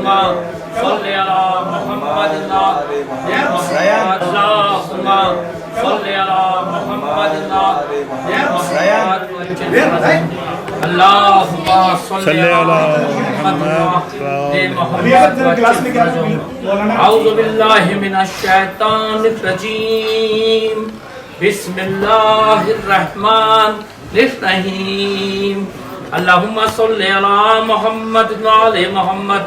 اللهم صل على محمد اللهم صل على محمد اللهم صل على محمد. اعوذ باللہ من الشیطان الرجیم. بسم اللہ الرحمن الرحیم. اللهم صل على محمد وعلى محمد.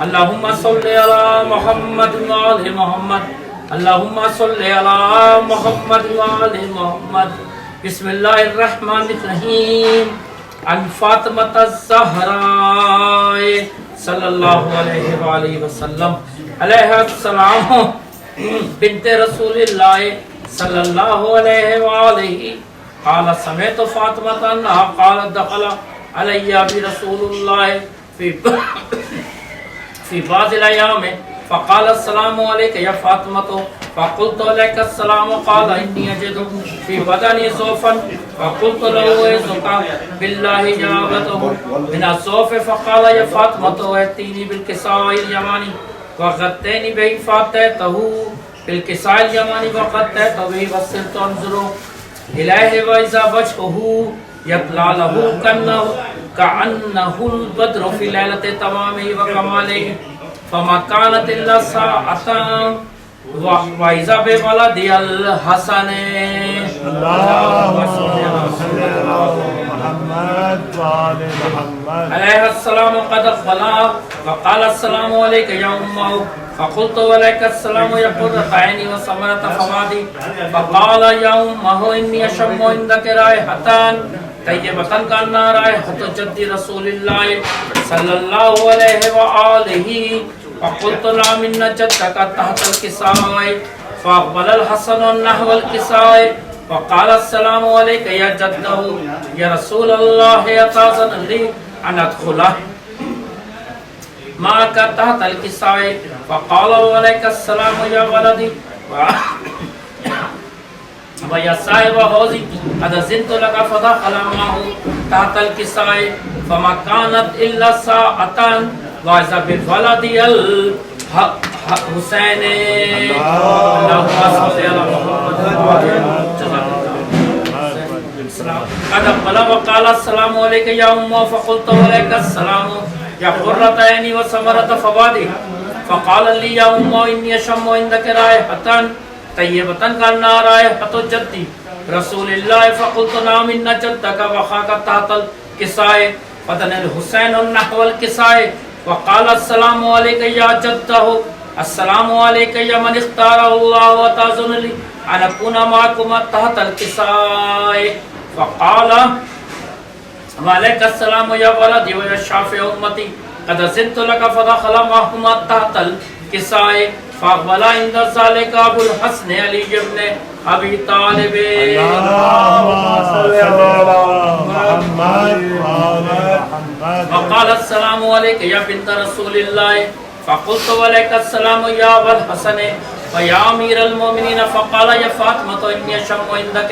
اللهم صل على محمد وعلى محمد. اللهم صل على محمد وعلى محمد. بسم اللہ الرحمن الرحیم. عن فاطمة الزہراء صلی اللہ علیہ وآلہ وسلم علیہ السلام بنت رسول اللہ صلی اللہ علیہ وآلہ قال سمعت فاطمة انها قالت دخل علی برسول اللہ فی بعض الایام فقال السلام علیک یا فاطمة فقلت علیک السلام قال انی اجد فی بدنی ضعفا فقلت له اعوذ باللہ جابته من الضعف فقال یا فاطمة ائتینی بالکساء الیمانی وغطینی به فاتحته بالکساء الیمانی وغطیته به وصرت انظر الیہ واذا وجهه یطلع له كأنه البدر في ليلة تمامه وكماله فما كانت إلا ساعة وإذا بولدي الحسن. اللهم صل على محمد وآل محمد. عليه السلام قد خلا وقال السلام عليك يا أمه فقلت وعليك السلام يا قرة عيني وثمرة فؤادي فقال يا أمه إني أشم عندك رائحة طیبۃ کانها رائحة جد رسول اللہ صلی اللہ علیہ وآلہ فقلت نعم ان جدک تحت الکساء فاقبل الحسن نحو الکساء وقال السلام علیک یا جدہ یا رسول اللہ اتاذن لی ان ادخل معك تحت الکساء فقال وعلیک السلام یا ولدی وَيَا صَاحِبَ حَوْضِي قَدْ أَذِنْتُ لَكَ فَدَخَلَ مَعَهُ تَحْتَ الْكِسَاءِ فَمَا كَانَتْ إِلَّا سَاعَةً وَإِذَا بِوَلَدِهِ الْحُسَيْنِ. اللهم صل على محمد. قد بلغ وقال السلام عليك يا أمه فقلت وعليك السلام يا قرة عيني وثمرة فؤادي فقال لي يا أمه إني أشم عندك رائحة طیبۃ کانها رائحة جدی رسول اللہ فقلت نعم ان جدک وخاک تحت الکساء بدن الحسین نحو الکساء وقال السلام علیک یا جدہ السلام علیک یا من اختار اللہ وتعظن لی ان اکون معکم تحت الکساء فقال وعلیک السلام یا ولدی و یا شافع امتی قد زدت لك فدخل معهما تحت الکساء فاقبل عند ذلك ابو الحسن علی ابن ابی طالب. اللهم صل على محمد وقال السلام علیک یا بنت رسول اللہ فقلت وعلیک السلام یا ابا الحسن ویا امیر المؤمنین فقال یا فاطمة انی اشم عندک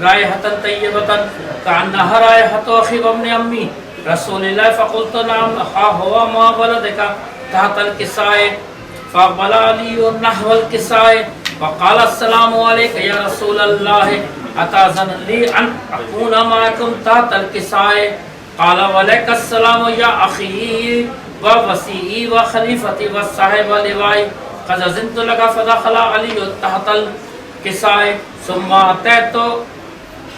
رائحة طیبة کانها رائحة اخی وابن امی رسول اللہ فقلت نعم ها هو ما ولدک تحت الکساء فاقبل علی نحو الکساء وقال السلام علیک یا رسول اللہ اتاذن لی ان اکون معکم تحت الکساء قال وعلیک السلام یا اخی ووسیعی وخلیفتی وصاحب لوائی قد اذنت لك فدخل علی تحت الکساء ثم اتیت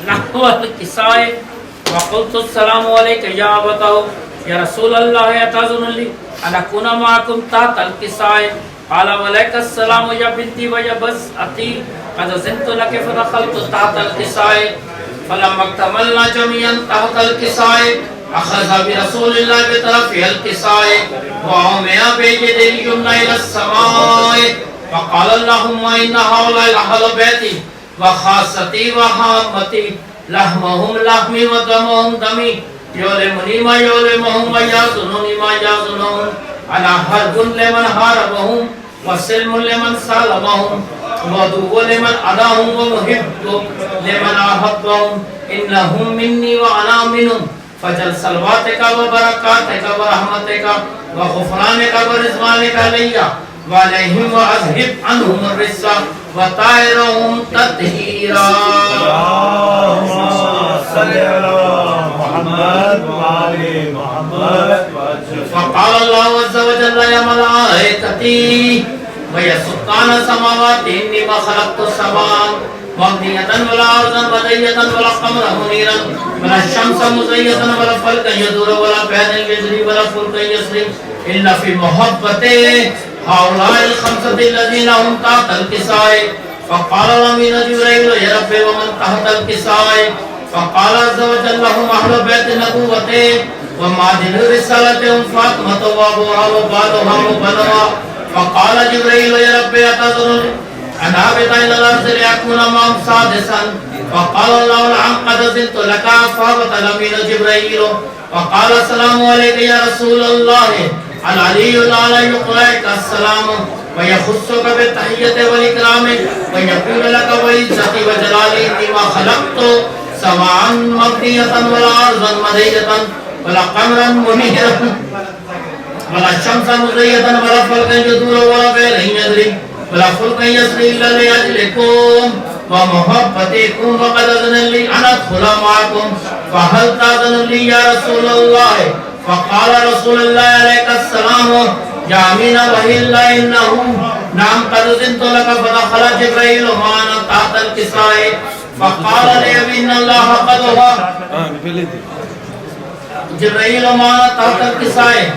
نحو الکساء وقلت السلام علیک یا ابتہ یا رسول اللہ اتاذن لی ان اکون معکم تحت الکساء قال وعلیک السلام یا بنتی و یا بزعتی قد زنت لك فدخلت تحت الکساء فلما اکتملنا جميعا تحت الکساء اخذ برسول اللہ بطرف الکساء وعمع بيده اليمنى الى السماء فقال اللهم ان هؤلاء اهل بيتي وخاصتي وحامتي لحمهم لحمي ودمهم دمي يعلمني ما يعلمهم ويعظنني ما يعظنهم أنا حرب لمن حاربهم وسلم لمن سالمهم وعدو لمن عداهم ومحب لمن أحبهم إنهم مني وأنا منهم فجل صلواتك وبركاتك ورحمتك وغفرانك ورضوانك علي وعليهم وأذهب عنهم الرجس وطهرهم تطهيرا. اللهم صل على محمد وآل محمد. فقال الله عز وجل يا ملائكتي ويا سلطان السماوات إني ما خلقت السماء مبنية ولا أرضا بدية ولا قمرا منيرا ولا الشمس مزية ولا فلكا يدور ولا بحر يجري ولا فلك يسري إلا في محبته هؤلاء الخمسة الذين هم تحت الكساء. فقال الأمين جبريل يا رب ومن تحت الكساء؟ فقال عز وجل هم أهل بيت نبوته ومعدن رسالتهم فاطمة وأبوها وبالها وبنوها. فقال جبريل يا رب أتظن أن أهبط إلى الأرض لأكون معهم سادسا؟ فقال الله نعم قد أذنت لك. فهبط الأمين جبريل فقال السلام عليك يا رسول الله. العلي الأعلى يقرئك السلام ويخصك بالتحية والإكرام ويقول لك وعزتي وجلالي إني ما خلقت سماعا مبنية ولا أرضا مدية ولا قمرا منيرا ولا شمسا مزية ولا فلكا يدور ولا بحر يجري ولا فلك يسري إلا لأجلكم ومحبتكم وقد أذن لي أن أدخل معكم فهل تأذن لي يا رسول الله؟ فقال رسول الله عليك السلام يا أمين وحي الله إنه نعم قد أذنت لك. فدخل جبريل معنا تحت الكساء فقال لي إن الله قد هو جبريل معنا تحت الكساء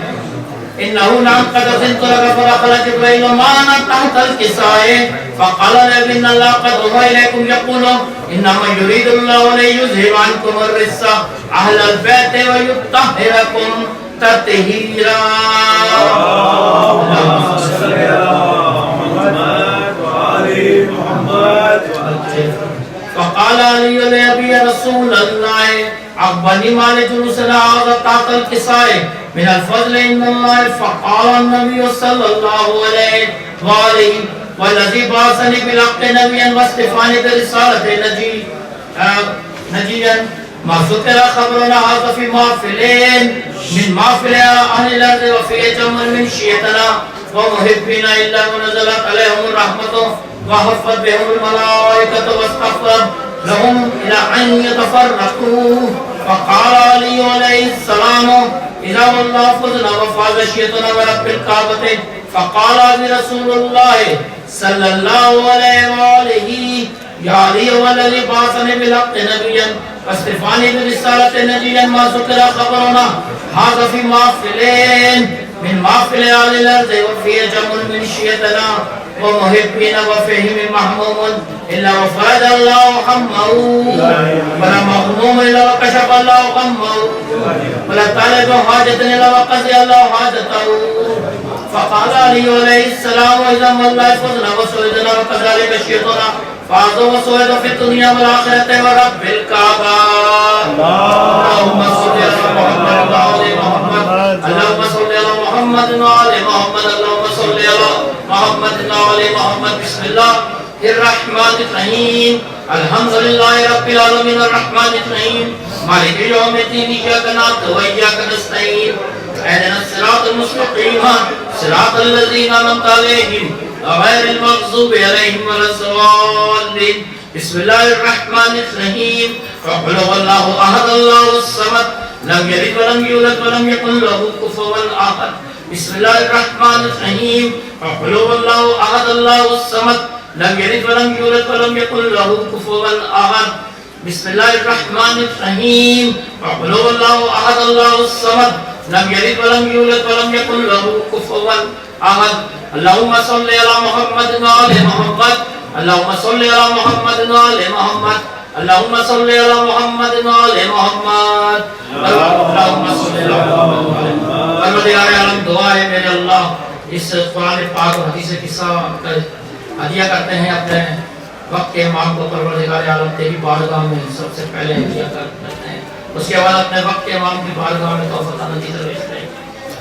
إنه نعم قد أذنت لك. فدخل جبريل معنا تحت الكساء فقال لي إن الله قد هو إليكم يقول إنما يريد الله ليذهب عنكم الرجس أهل البيت ويطهركم تطهيرا. اللهم صل على محمد وآل محمد. فقال علي لأبي رسول الله أخبرني ما لجلوسنا هذا تحت الكساء من الفضل إن الله. فقال النبي صلى الله عليه وآله والذي بعثني بالحق نبيا واصطفاني برسالة نجيا ما ذكر خبرنا هذا في محفلين من محفل أهل الأرض وفي جمع من شيعتنا ومحبنا إلا ونزلت عليهم الرحمة وحفت بهم الملائكة واستغفر لهم إلى أن يتفرقوا. فقال علي عليه السلام إذا والله فزنا وفاز شيعتنا ورب الكعبة. فقال رسول الله صلى الله عليه وآله يا علي والذي بعثني بالحق نبيا واصطفاني برسالة نجيا ما ذكر خبرنا هذا في محفلين من محفل أهل الأرض وفي جمع من شيعتنا ومحبين وفيهم محموم إلا وفرج الله همه ولا مغموم إلا وكشف الله غمه ولا طالب حاجة إلا وقضي الله حاجته. فقال علي عليه السلام إذا ما الله فضلنا وسعدنا وكذلك شيطنا فعظوا وسعد في الدنيا والآخرة ورب الكعبة. اللهم صل على محمد وآل محمد. اللهم صل على محمد وآل محمد. اللهم صل على محمد وآل محمد. بسم الله الرحمن الرحيم. الحمد لله رب العالمين الرحمن الرحيم مالك يوم الدين إياك نعبد وإياك نستعين اهدنا الصراط المستقيم صراط الذين أنعمت عليهم غير المغضوب عليهم ولا الضالين. بسم الله الرحمن الرحيم. قل هو الله أحد الله الصمد لم يلد ولم يولد ولم يكن له كفوا أحد. بسم الله الرحمن الرحيم. قل هو الله أحد الله الصمد لم يلد ولم يولد ولم يكن له كفوا أحد. بسم الله الرحمن الرحيم. قل هو الله أحد الله الصمد لم يلد ولم يولد ولم يكن له كفوا أحد. اللهم صل على محمد وآل محمد. اللهم صل على محمد وآل محمد. اللهم صل على محمد وآل محمد. اللهم صل على محمد وآل محمد. پروردگار عالم دعا ہے میرے اللہ اس قرآن پاک اور حدیث قصہ کا ہدیہ کرتے ہیں اپنے وقت کے امام کو پروردگار عالم تیری بارگاہ میں سب سے پہلے ہدیہ کرتے ہیں. اس کے بعد اپنے وقت کے امام کی بارگاہ میں توفیق نتیجہ بھیجتے ہیں.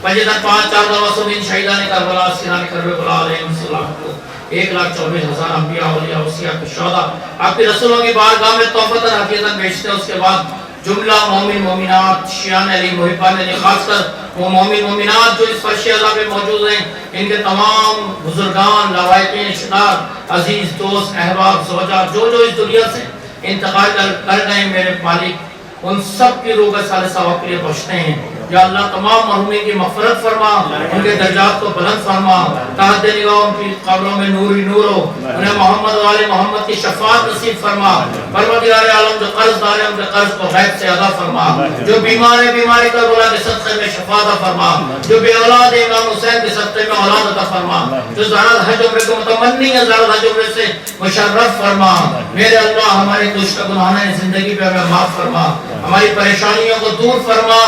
پنجتن 5 معصومین شہیدان کربلا اسیران کربلا علیہ السلام کو 1,24,000 انبیاء اولیاء اوصیاء شہداء آپ کے رسولوں کی بارگاہ میں توفیق عطیہ بھیجتے ہیں. اس کے بعد جملہ مومن مومنات شیعان علی محبان علی، خاص کر وہ مومن مومنات جو اس فرش عزا پہ موجود ہیں، ان کے تمام بزرگان، لوائقین، رشتہدار، عزیز دوست، احباب، زوجہ، جو اس دنیا سے انتقال کر گئے میرے مالک، ان سب کی روح ثالثہ وقت کے لیے پہنچتے ہیں۔ یا اللہ تمام مرحومین کی مغفرت فرما، ان کے درجات کو بلند فرما، تحت نگاہ ان کی قبروں میں نور ہی نور ہو، انہیں محمد و آل محمد کی شفاعت نصیب فرما۔ پروردگار عالم جو قرض دار ہیں ان کے قرض کو غیب سے ادا فرما، جو بیمار ہے بیماری کا بولا کے صدقے میں شفا عطا فرما، جو بے اولاد ہے امام حسین کے صدقے میں اولاد عطا فرما، جو زیارت حج عمرے کو متمنی ہے زیارت حج عمرے سے مشرف فرما۔ میرے اللہ ہمارے دشت گناہان زندگی پہ ہمیں معاف فرما، ہماری پریشانیوں کو دور فرما،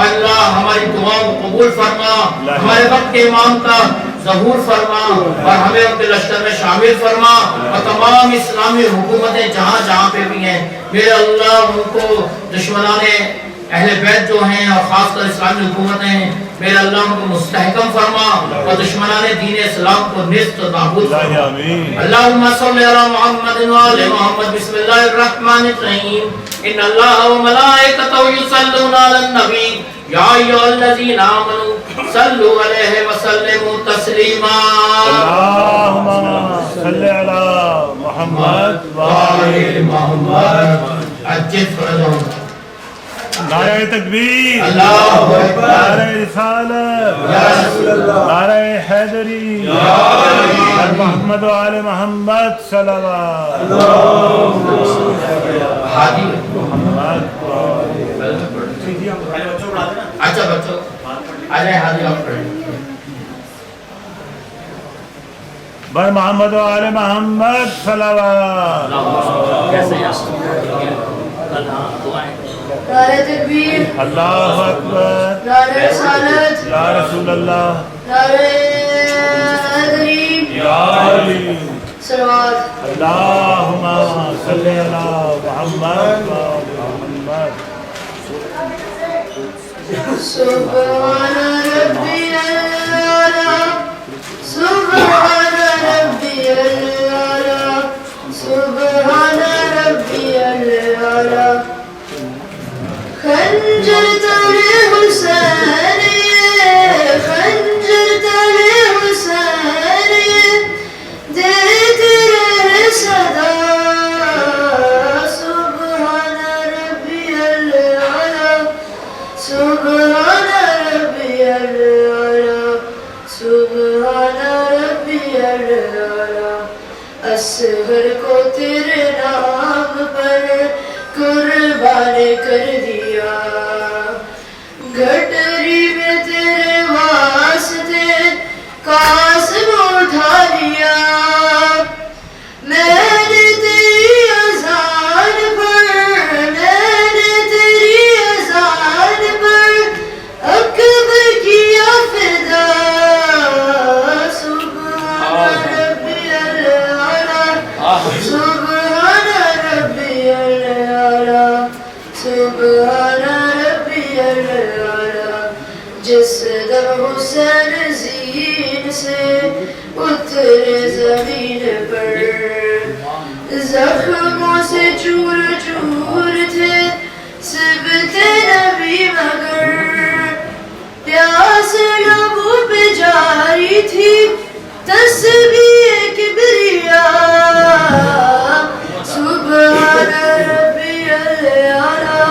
اللہ ہماری دعاؤں کو قبول فرما، ہمارے وقت کے امام کا ظہور فرما اور ہمیں ان کے لشکر میں شامل فرما، اور تمام اسلامی حکومتیں جہاں جہاں پہ بھی ہیں میرے اللہ ان کو دشمنان اہل بیت جو ہیں اور خاص کر اسلامی حکومتیں ہیں میرے اللہ ان کو مستحکم فرما اور دشمنان دین اسلام کو نیست و نابود فرما۔ اللہم صلی علی محمد و آل محمد۔ بسم اللہ الرحمن الرحیم۔ ان اللہ و ملائکتہ یصلون علی النبی یا ایھا الذین آمنوا صلوا علیہ وسلموا تسلیما۔ اللہم صلی علی محمد و آل محمد۔ عجل فرجہم۔ نعرہ تکبیر، اللہ اکبر، نعرہ رسالت، یا رسول اللہ، نعرہ حیدری، محمد و آل محمد صلوات ہادی۔ محمد و آل اچھا بچوں آ جائیں، ہادی آپ پڑھیں۔ بر محمد و آل محمد صلوات۔ کیسے اللہ دعائیں۔ نعرہ تکبیر، اللہ اکبر، نعرہ رسالت، یا رسول اللہ، نعرہ حیدری، یا علی، صلوات۔ اللہم صلی علی محمد و آل محمد۔ سبحان ربی الاعلی، سبحان ربی الاعلی، سبحان ربی الاعلی۔ خنجر تلے حسین، خنجر تلے حسین، دیتے رہے صدا۔ سبحان ربی الاعلی، سبحان ربی الاعلی، سبحان ربی الاعلی۔ اصغر کو تیرے نام پر قربان کر دیا، گھٹری میں تیرے واسطے قاسم اٹھا لیا۔ میں نے تیری اذان پر، میں نے تیری اذان پر اکبر کیا فدا۔ سبحان ربی الاعلی، سبحان ربی الاعلی، سبحان ربی الاعلی۔ جس دم حسین زین سے اترے زمین پر، زخموں سے چور چور تھے سبت نبی مگر، پیاس لبوں پہ جاری تھی تسبیح کبریا۔ سبحان ربی الاعلی،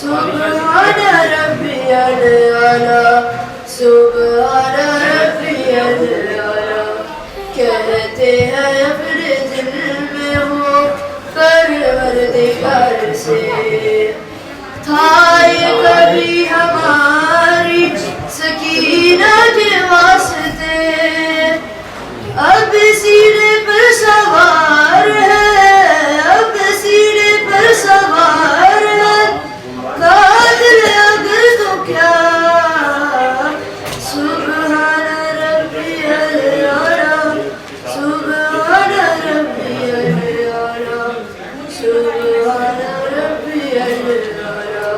سبحان ربی الاعلی، سبحان ربی الاعلی۔ کہتے ہیں اپنے دل میں ہو پروردگار سے، تھا یہ کبھی ہماری سکینہ کے واسطے، اب سینے پر سوار ہے، اب سینے پر سوار ہے، قاتل اگر تو کیا۔ سبحان ربی الاعلی، سبحان ربی الاعلی، سبحان ربی الاعلی۔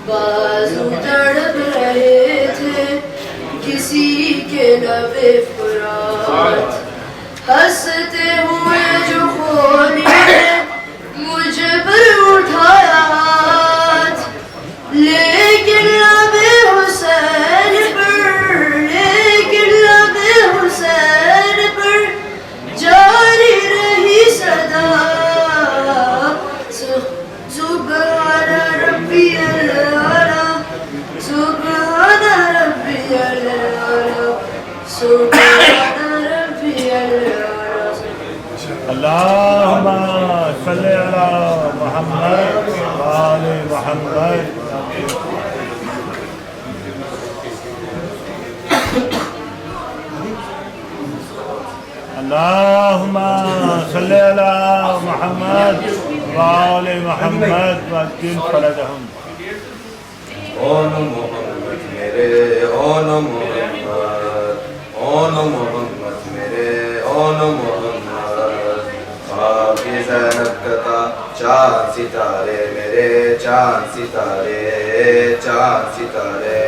بازو تڑپ رہے تھے کسی کے لب فرات، ہنستے ہوئے جو خولی نے مجھ پر اٹھایا ہاتھ۔ سبحان ربي الأعلى اللهم صل على محمد وآل محمد اللهم صل على محمد وآل محمد وعجل فرجهم اون محمد میرے اون محمد اون محمد میرے اون محمد خواب زینب کتا چاند ستارے میرے چاند ستارے چاند ستارے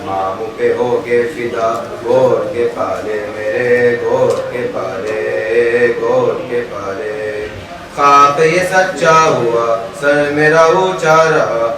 ماموں کے ہو کے فدا گور کے پالے میرے گور کے پالے گور کے پالے خاک یہ سچا ہوا سر میرا اونچا رہا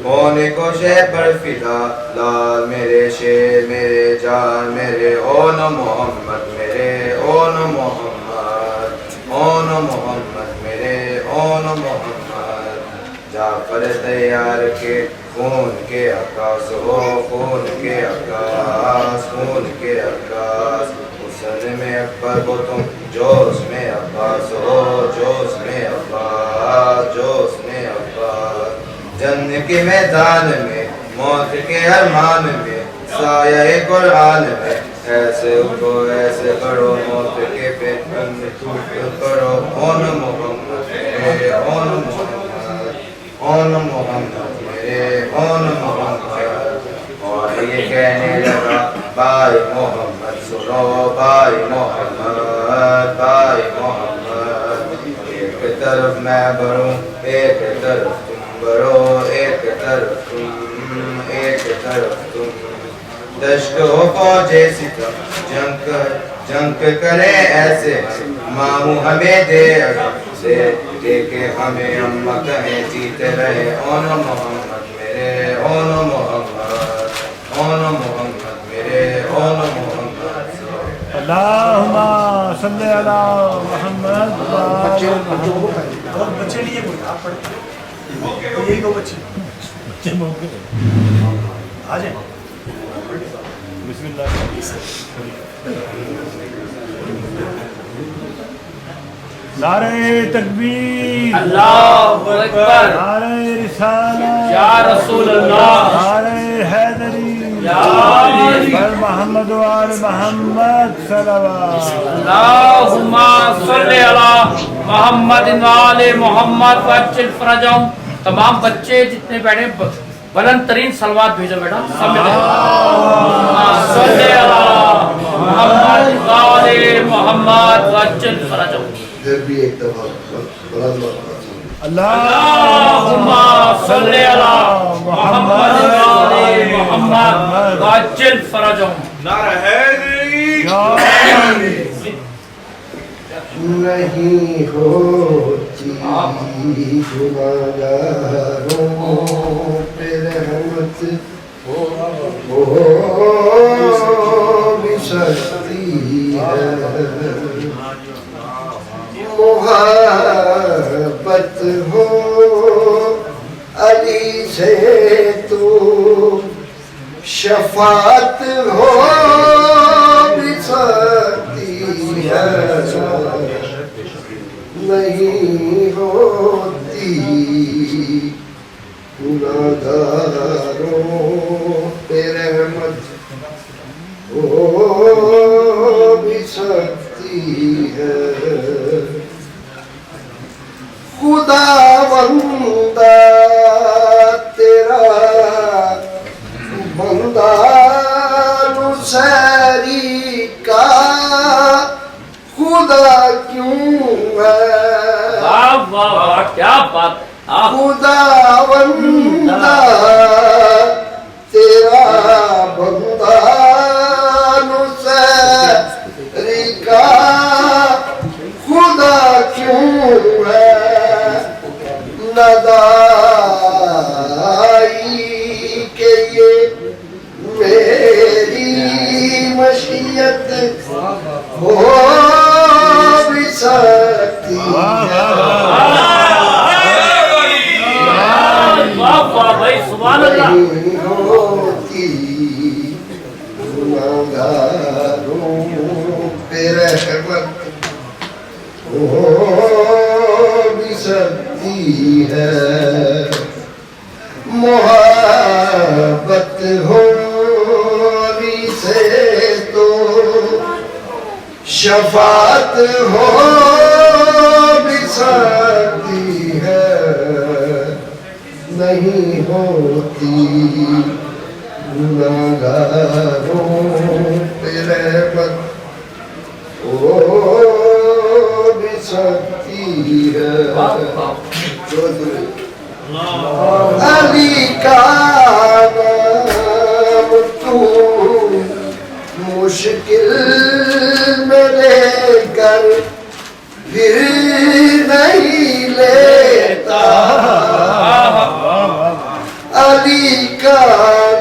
ہونے کو شے پر فدا لال میرے شیر میرے جان میرے اون محمد میرے اون محمد اون محمد میرے اون محمد جعفر تیار کے خون کے عکاس ہو خون کے عکاس خون کے عکاس حسن میں اکبر ہو تم جوش میں عباس ہو جوش میں عباس جوش میں عباس جنگ کے میدان میں موت کے ارمان میں سایہ قرآن میں ایسے اٹھو ایسے کرو موت کے پیٹ میں کرو اون محمد میرے اون محمد اون محمد میرے اون محمد اور یہ کہنے لگا بھائی محمد سنو بھائی محمد بھائی محمد ایک طرف میں بڑھوں ایک طرف برو ایک طرف تم دشت ہو فوجے ستم جنگ کرے ایسے ماموں ہمیں دے دے کے ہمیں اماں کہیں جیتے رہے اون محمد میرے اون محمد اون محمد میرے اون محمد اللهم صل على محمد وآل محمد بچے نہیں ہے کوئی آپ پڑھیں یہی دو بچے آ جائیں بسم اللہ نعرہ تکبیر اللہ اکبر نعرہ رسالت یا رسول اللہ نعرہ حیدری یا علی بر محمد وآل محمد صلوات اللہم صلی علی محمد وآل محمد وعجل فرجهم تمام بچے جتنے بیٹھے بلند ترین صلوات بھیجو بیٹا سب میں صلی علی محمد وآل محمد وعجل فرجهم پھر بھی ایک دفعہ اللہم صلی علی محمد وآل محمد وعجل فرجهم نہیں ہوتی گناہگاروں پہ رحمت ہو بھی سکتی ہے محبت ہو علی سے تو شفاعت ہو بھی سکتی ہے نہیں ہوتی گناہگاروں پہ رحمت ہو بھی سکتی ہے خدا بندہ تیرا بندہ نصیری کا خدا کیوں ہے واہ واہ واہ کیا بات خدا بندہ تیرا بندہ نصیری کا خدا کیوں ہے ندائی کہ یہ میری مشیت ہو بھی سکتی ہے واہ واہ بھائی سبحان اللہ نہیں ہوتی گناہگار رحمت ہو بھی سکتی ہے محبت ہونی سے تو شفاعت ہو بھی سکتی ہے نہیں ہوتی گناہگاروں پہ رحمت ہو بھی سکتی ہے علی کا نام تو مشکل میں لے کر پھر نہیں لیتا علی کا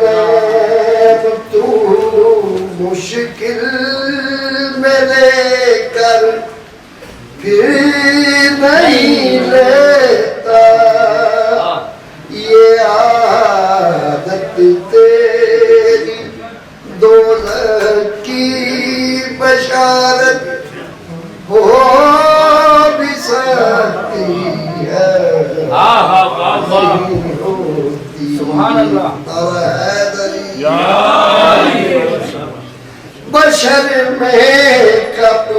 نام تو مشکل میں لے کر پھر نہیں لیتا یہ عادت تیری دولت کی بشارت ہو بھی سکتی ہے سبحان اللہ بشر میں کب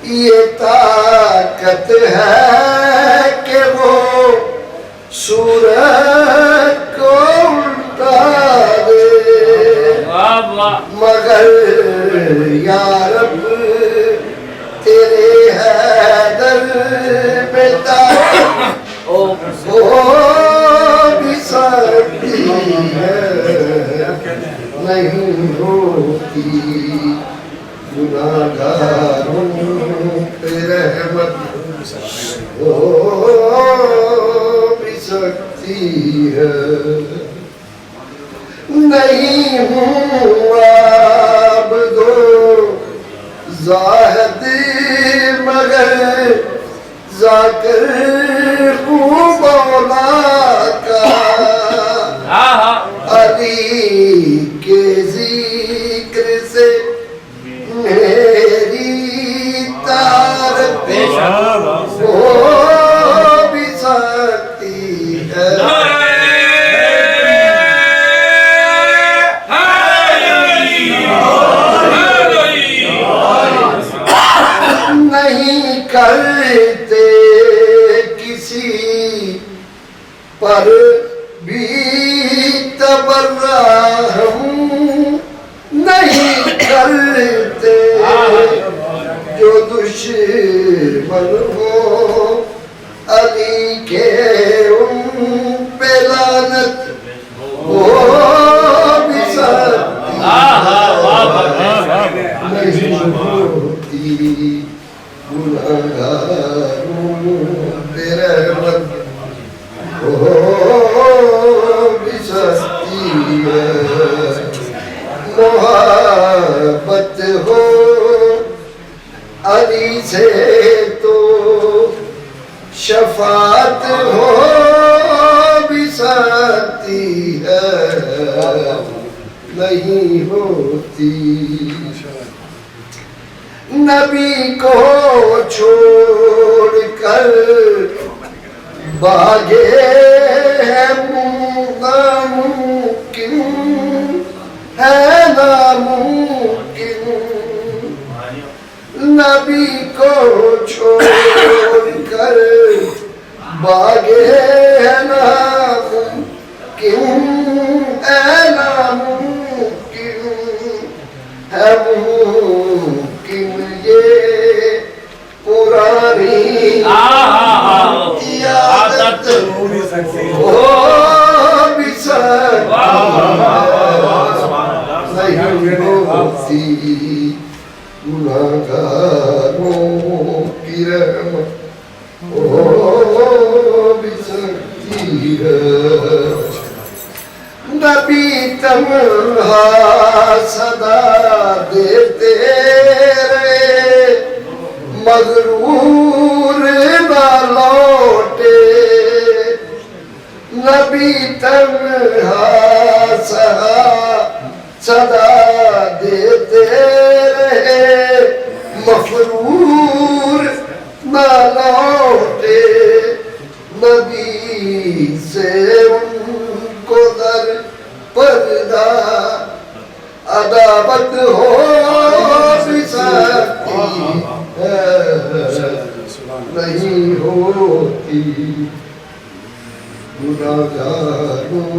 یہ طاقت ہے کہ وہ سورج کو الٹا دے مگر یا رب تیرے حیدر میں طاقت ہو بھی سکتی ہے نہیں ہوتی گناہگاروں پہ رحمت ہو بھی سکتی ہے نہیں ہوں عابد و زاہد مگر ذاکر ہوں مولا کا علی کے ذکر سے میری تعارف ہو بھی سکتی ہے نہیں کرتے کسی پر بھی تبرہ ہم نہیں کرتے جو دشمن ہو علی کے ان پہ لعنت ہو بھی سکتی نہیں ہوتی گناہگاروں پہ رحمت ہو بھی سکتی ہے محبت ہو علی سے تو شفاعت ہو بھی سکتی ہے نہیں ہوتی نبی کو چھوڑ کر باغے ہے ناممکن ہے ناممکن نبی کو چھوڑ کر باغے ہے ناممکن ہے ناممکن ہے ممکن یہ پرانی عادت ہو بھی سکتی نہیں ہوتی گناہگاروں کی رحمت ہو بھی سکتی ہے نبی تنہا صدا دیتے رہے مغرور نہ لوٹے نبی تنہا صدا دیتے رہے ہو بھی سکتی ہے نہیں ہوتی گناہگاروں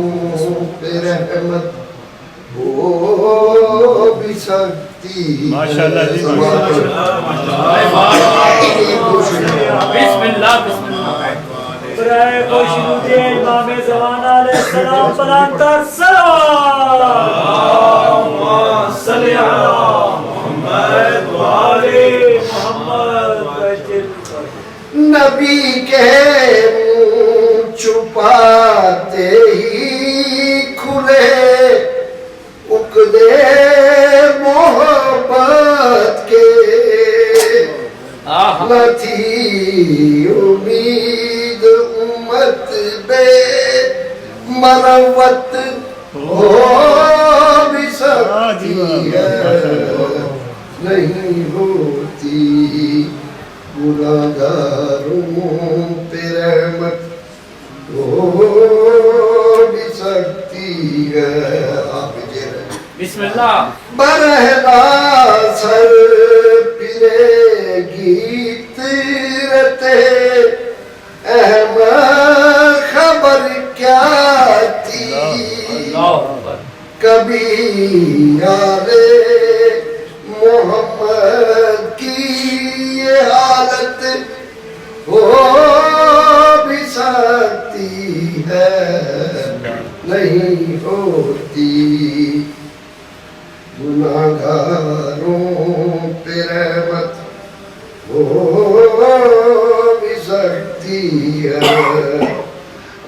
پہ رحمت ہو بھی سکتی ماشاءاللہ جی، بسم اللہ بسم اللہ برائے خوشنودی امام زمان علیہ السلام بلندر سلام صلی اللہ محمد وآلِ محمد نبی کے منہ چھپاتے ہی کھلے عقدے محبت کے نہ تھی امید امت بے مروت ہو بھی سکتی ہے نہیں ہوتی گناہگاروں پہ رحمت ہو بھی سکتی ہے آپ بسم اللہ برہنا سر پرے گیت رتے احمد خبر کیا تھی کبھی یارے محمد کی یہ حالت ہو بھی سکتی ہے نہیں ہوتی گناہگاروں پہ رحمت ہو بھی سکتی ہے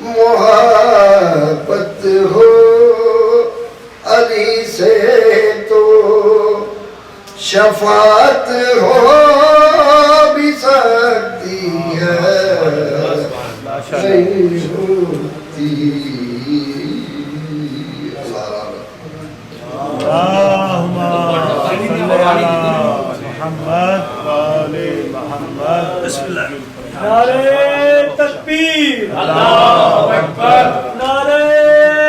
محبت ہو علی سے تو شفاعت ہو بھی سکتی ہے نہیں ہوتی اللہم صلی علی محمد وآل محمد بسم اللہ نعرہ تکبیر اللہ اکبر نعرہ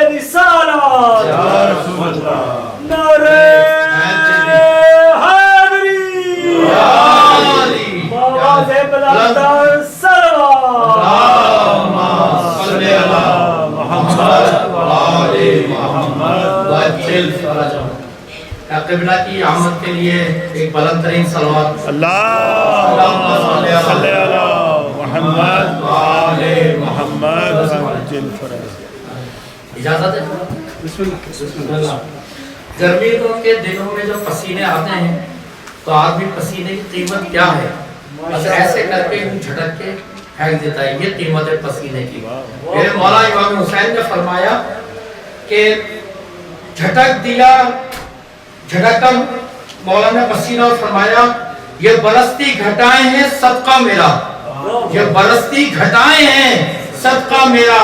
رسالت یا رسول اللہ نعرہ حیدری آواز بلندر سلام صلی اللہ محمد وآل محمد قبلہ کی آمد کے لیے ایک بلند ترین صلوات اللہم صلی علی محمد وآل محمد وعجل فرج اجازت ہے بسم اللہ گرمیوں کے دنوں میں جو پسینے آتے ہیں تو آدمی پسینے کی قیمت کیا ہے بس ایسے کر کے جھٹک کے پھینک دیتا ہے یہ قیمت ہے پسینے کی میرے مولا امام حسین نے فرمایا کہ جھٹک دیا جھٹک کر مولا نے پسینہ اور فرمایا یہ برستی گھٹائیں ہیں صدقہ میرا یہ برستی گھٹائیں ہیں صدقہ میرا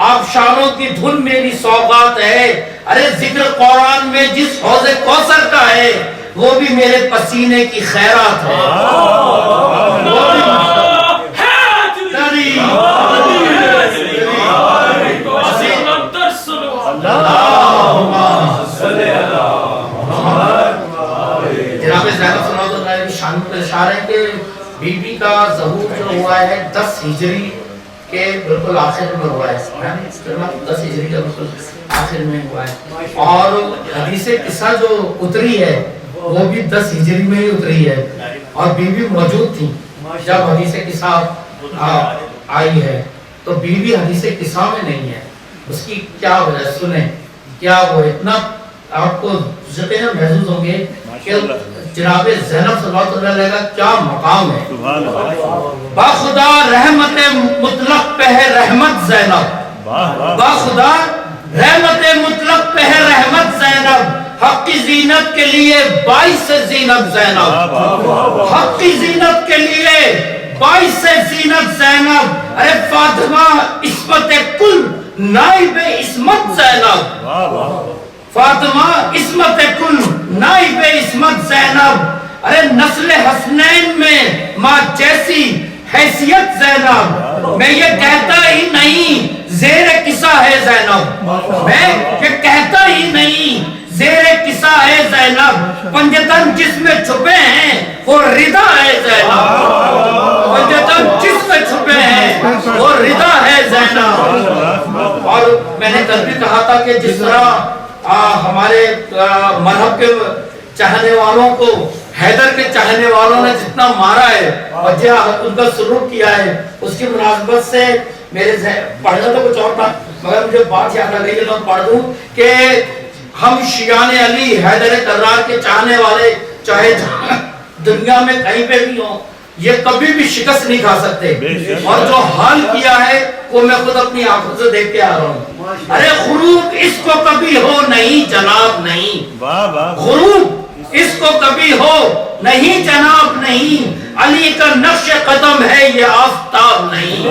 آپ شاروں کی دھن میری سوغات ہے ارے ذکر قرآن میں جس حوض کوثر کا ہے وہ بھی میرے پسینے کی خیرات ہے جناب زینب صلی اللہ علیہ وسلم شان پر اشارہ ہے کہ بی بی کا ظہور جو ہوا ہے 10 ہجری کے بالکل آخر میں ہوا ہے 10 ہجری کے بالکل آخر میں ہوا ہے اور حدیث قصہ جو اتری ہے وہ بھی 10 ہجری میں ہی اتری ہے اور بی بی موجود تھی جب حدیث قصہ آئی ہے تو بی بی حدیث قصہ میں نہیں ہے اس کی کیا وجہ سنیں کیا وہ اتنا آپ کو ذکر محسوس ہوں گے کہ جناب زینب صلی اللہ علیہ وسلم کا کیا مقام ہے باخدا رحمت مطلق پہ ہے رحمت زینب باخدا رحمت مطلق پہ ہے رحمت زینب حق کی زینت کے لیے باعث زینت زینب حق کی زینت کے لیے باعث زینت زینب ارے فاطمہ عصمت کل نائب عصمت زینب فاطمہ عصمت کل نائب عصمت زینب ارے نسل حسنین میں ماں جیسی حیثیت زینب میں یہ کہتا ہی نہیں زیر قصہ ہے زینب میں یہ کہتا ہی نہیں زیر کسا ہے زینب پنجتن جس میں چھپے ہیں وہ رضا ہے زینب پنجتن جس میں چھپے ہیں وہ رضا ہے زینب اور میں نے کل بھی کہا تھا کہ جس طرح ہمارے مذہب کے چاہنے والوں کو حیدر کے چاہنے والوں نے جتنا مارا ہے اور ان کا سلوک کیا ہے اس کی مناسبت سے میرے پڑھنا تو کچھ اور تھا مگر مجھے بات یاد آ گئی ہے تو پڑھ دوں کہ ہم شیعان علی حیدر کرار کے چاہنے والے چاہے دنیا میں کہیں پہ بھی ہوں یہ کبھی بھی شکست نہیں کھا سکتے اور جو حال کیا ہے وہ میں خود اپنی آنکھوں سے دیکھ کے آ رہا ہوں ارے غروب اس کو کبھی ہو نہیں جناب نہیں غروب اس کو کبھی ہو نہیں جناب نہیں علی کا نقش قدم ہے یہ آفتاب نہیں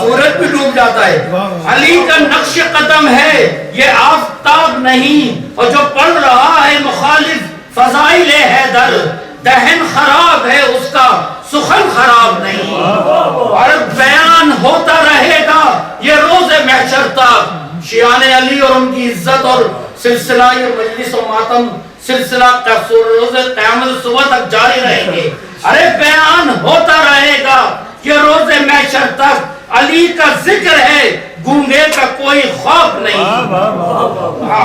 سورج بھی ڈوب جاتا ہے علی کا نقش قدم ہے یہ آفتاب نہیں اور جو پڑھ رہا ہے مخالف فضائل حیدر دہن خراب ہے اس کا سخن خراب نہیں اور بیان ہوتا رہے گا یہ روز محشر تک شیعان علی اور ان کی عزت اور سلسلہ یہ مجلس و ماتم سلسلہ روز قیامت صبح تک جاری رہیں گے ارے بیان ہوتا رہے گا یہ روز محشر تک علی کا ذکر ہے گونگے کا کوئی خوف نہیں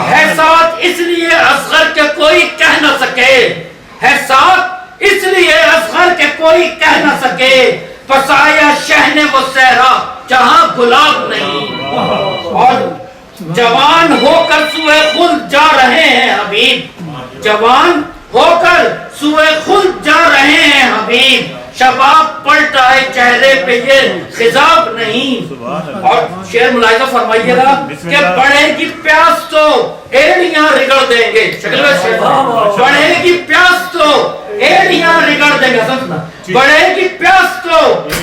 ہے ساتھ اس لیے اصغر کے کوئی کہہ نہ سکے ہے ساتھ اس لیے اصغر کے کوئی کہہ نہ سکے پسایا شہن وہ صحرا جہاں گلاب نہیں اور جوان ہو کر سوئے خلد جا رہے ہیں حبیب جوان ہو کر سوئے خلد جا رہے ہیں حبیب شباب پلٹا ہے چہرے پہ یہ خضاب نہیں اور شعر ملاحظہ فرمائیے گا کہ بڑھے کی پیاس تو ایڑیاں رگڑ دیں گے شکل میں شعر بڑھے کی پیاس تو ایڑیاں رگڑ دیں گے بڑھے کی پیاس تو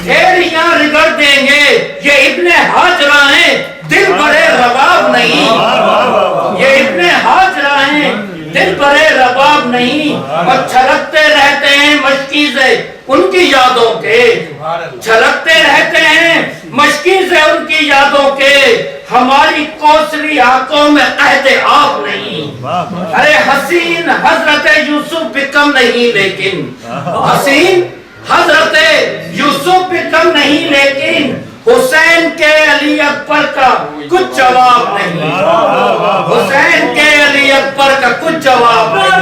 ایڑیاں رگڑ دیں گے یہ ابن حاجرہ ہیں دل بڑے رباب نہیں یہ ابن حاجرہ ہیں دل بڑے رباب نہیں اور چھلکتے رہتے ہیں مشکیزیں ان کی یادوں کے چھلکتے رہتے ہیں مشکیزیں ان کی یادوں کے ہماری کوسری آنکھوں میں قحط آب نہیں ارے حسین حضرت یوسف بھی کم نہیں لیکن حسین حضرت یوسف بھی کم نہیں لیکن حسین کے علی اکبر کا کچھ جواب نہیں حسین کے علی اکبر کا کچھ جواب نہیں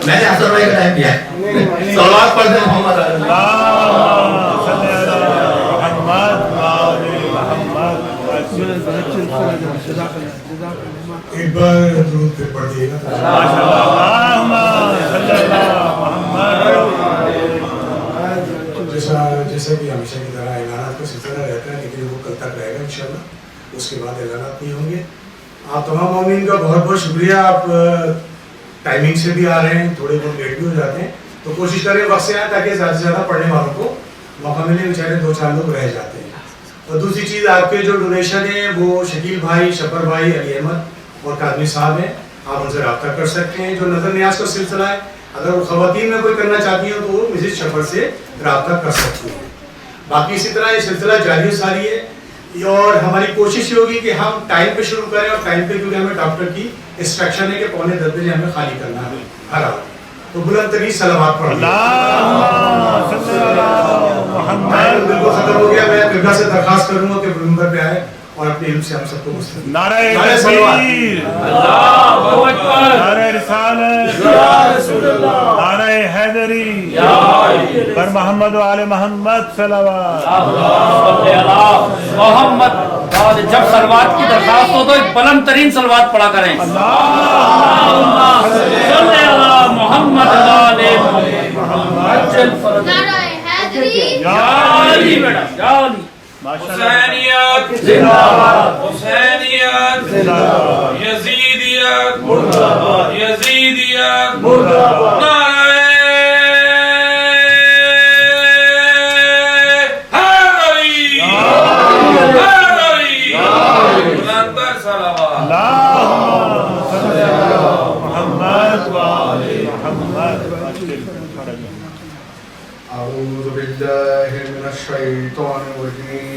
میں نے حسن بھائی کا ٹائم کیا ہے صلوات پڑھ دیں محمد ایک بار درود پہ پڑھ دیے گا جیسا کہ ہمیشہ کی طرح اعلانات کا سلسلہ رہتا ہے لیکن وہ کل تک رہے گا انشاءاللہ اس کے بعد اعلانات نہیں ہوں گے آپ تمام مومنین کا بہت بہت شکریہ آپ ٹائمنگ سے بھی آ رہے ہیں تھوڑے بہت لیٹ بھی ہو جاتے ہیں تو کوشش کریں وقت سے آئیں تاکہ زیادہ سے زیادہ پڑھنے والوں کو موقع ملے بیچارے 2-4 لوگ رہ جاتے ہیں اور دوسری چیز آپ کے جو ڈونیشن ہیں وہ شکیل بھائی شفر بھائی علی احمد اور قادمی صاحب ہیں آپ ان سے رابطہ کر سکتے ہیں جو نظر نیاز کا سلسلہ ہے اگر وہ خواتین میں کوئی کرنا چاہتی ہیں تو وہ مسز شفر سے رابطہ کر سکتی ہیں باقی اسی طرح یہ سلسلہ جاری و ساری ہے اور ہماری کوشش یہ ہوگی کہ ہم ٹائم پہ شروع کریں اور ٹائم پہ کیونکہ ہمیں ڈاکٹر کی انسٹرکشن ہے کہ 9:45 بجے ہمیں خالی کرنا ہے ہر آدمی تو بلند ترین صلوات پڑھ بالکل ختم ہو گیا میں قبلہ سے درخواست کروں گا کہ منبر پہ آئے اور اپنے علم سے ہم سب کو مستفید نعرہ تکبیر اللہ اکبر نعرہ رسالت نعرہ حیدری پر محمد و آل محمد صلوات محمد اور جب صلوات کی درخواست ہو تو ایک بلند ترین صلوات پڑھا کریں محمد نعرہ حیدری یا علی بیٹا یا علی حسینیت زندہ باد حسینیت زندہ باد یزیدیت مردہ باد یزیدیت مردہ باد نعرہ حیدری حیدری بلندتر صلوات اللہم صلی علی محمد و آل محمد أعوذ بالله من الشيطان الرجيم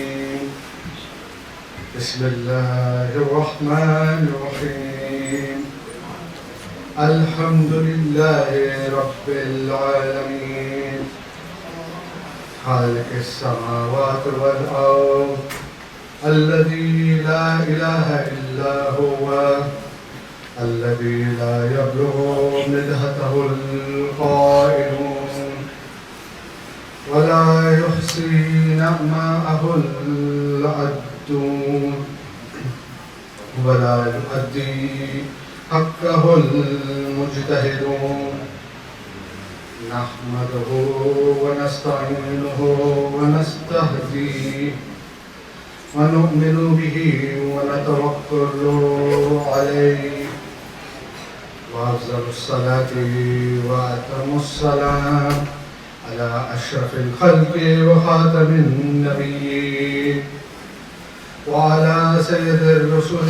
بسم الله الرحمن الرحيم الحمد لله رب العالمين خالق السماوات والأرض الذي لا إله إلا هو الذي لا يبلغ مدحته القائلون ولا يحصي نعماءه العدون ولا يؤدي حقه المجتهدون نحمده ونستعينه ونستهديه ونؤمن به ونتوكل عليه وأفضل الصلاة وأتم السلام على أشرف الخلق وخاتم النبيين وعلى سيد الرسل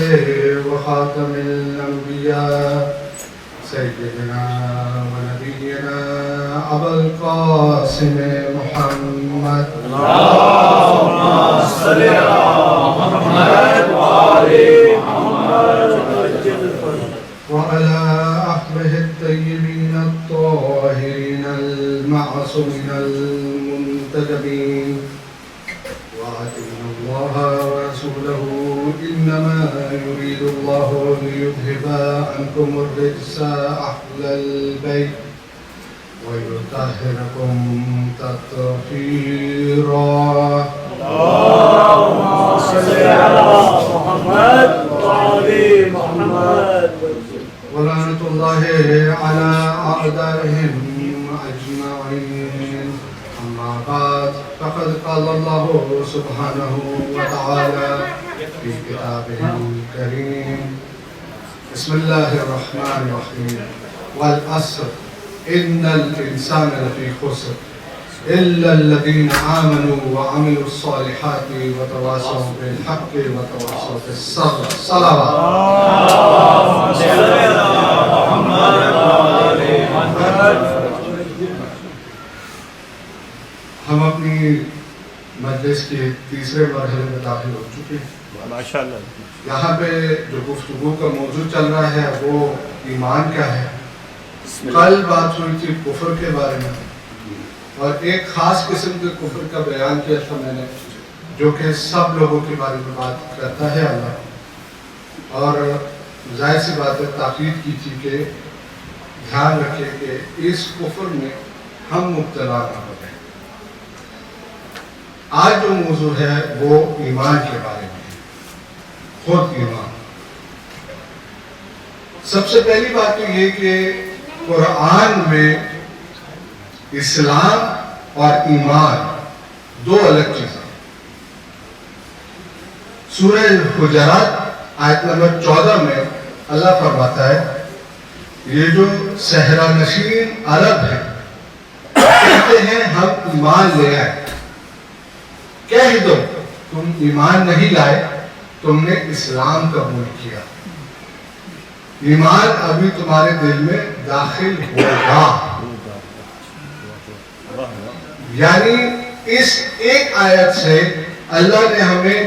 وخاتم الأنبياء سيدنا ونبينا أبا القاسم محمد اللهم صل على محمد وآل محمد وعلى أهله الطيبين الطاهرين المعصومين المنتجبين وأطيعوا الله ورسوله إنما يريد الله ليذهب عنكم الرجس أهل البيت ويطهركم تطهيرا اللهم صل على محمد وآل محمد ولعنة الله على أعدائهم أجمعين أما بعد فقد قال الله سبحانه وتعالى في كتابه الكريم بسم الله الرحمن الرحيم والعصر إن الإنسان لفي خسر إلا الذين آمنوا وعملوا الصالحات وتواصوا بالحق وتواصوا بالصبر صلوات ہم اپنی مجلس کے تیسرے مرحلے میں داخل ہو چکے ہیں ماشاءاللہ یہاں پہ جو گفتگو کا موضوع چل رہا ہے وہ ایمان کیا ہے کل بات ہوئی تھی کفر کے بارے میں اور ایک خاص قسم کے کفر کا بیان کیا تھا میں نے جو کہ سب لوگوں کے بارے میں بات کرتا ہے اللہ اور ظاہر سی بات ہے تاکید کی تھی کہ دھیان رکھیں کہ اس کفر میں ہم مبتلا نہ ہو جائیں آج جو موضوع ہے وہ ایمان کے بارے میں ہے خود ایمان سب سے پہلی بات تو یہ کہ قرآن میں اسلام اور ایمان دو الگ چیزیں سورہ حجرات آیت نمبر 14 میں اللہ فرماتا ہے یہ جو صحرا نشین عرب ہے کہتے ہیں ہم ایمان لے آئے کہہ دو تم ایمان نہیں لائے تم نے اسلام قبول کیا ایمان ابھی تمہارے دل میں داخل ہوگا یعنی اس ایک آیت سے اللہ نے ہمیں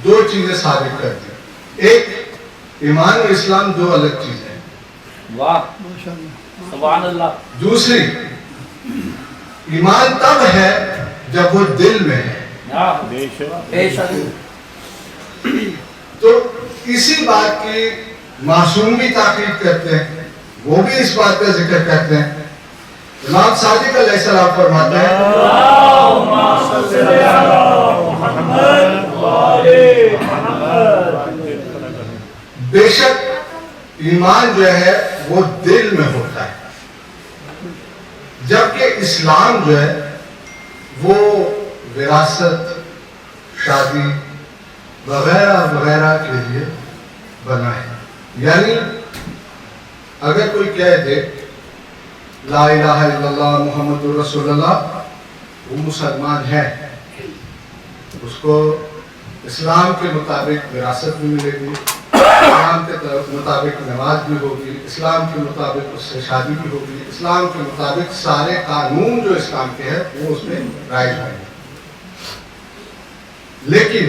دو چیزیں ثابت کر دی ایک ایمان اور اسلام دو الگ چیزیں ہیں واہ سبحان اللہ دوسری ایمان تب ہے جب وہ دل میں ہے بے شک تو اسی بات کی معصوم بھی تاکید کرتے ہیں وہ بھی اس بات کا ذکر کرتے ہیں امام صادق علیہ السلام فرماتے ہیں اللهم صل على محمد وآل محمد بے شک ایمان جو ہے وہ دل میں ہوتا ہے جبکہ اسلام جو ہے وہ وراثت شادی وغیرہ وغیرہ کے لیے بنا ہے یعنی اگر کوئی کہہ دے لا الہ الا اللہ محمد رسول اللہ وہ مسلمان ہے اس کو اسلام کے مطابق وراثت بھی ملے گی اسلام کے مطابق نماز بھی ہوگی اسلام کے مطابق اس سے شادی بھی ہوگی اسلام کے مطابق سارے قانون جو اسلام کے ہیں وہ اس میں رائج ہوں گے لیکن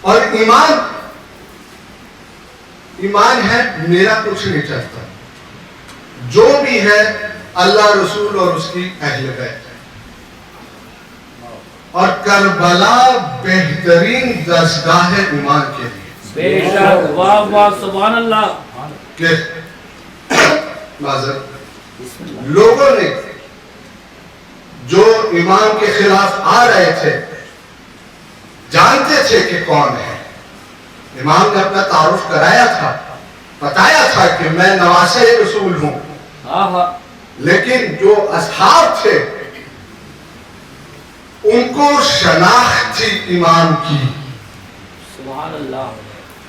اور ایمان ہے میرا کچھ نہیں چلتا، جو بھی ہے اللہ رسول اور اس کی اہل بیت، اور کربلا بہترین درسگاہ ہے ایمان کے لیے۔ بے شک، واہ واہ سبحان اللہ۔ کہ معذرت لوگوں نے جو امام کے خلاف آ رہے تھے جانتے تھے کہ کون ہے، امام نے اپنا تعارف کرایا تھا، بتایا تھا کہ میں نواسہ رسول ہوں، لیکن جو اصحاب تھے ان کو شناخت تھی امام کی، سبحان اللہ۔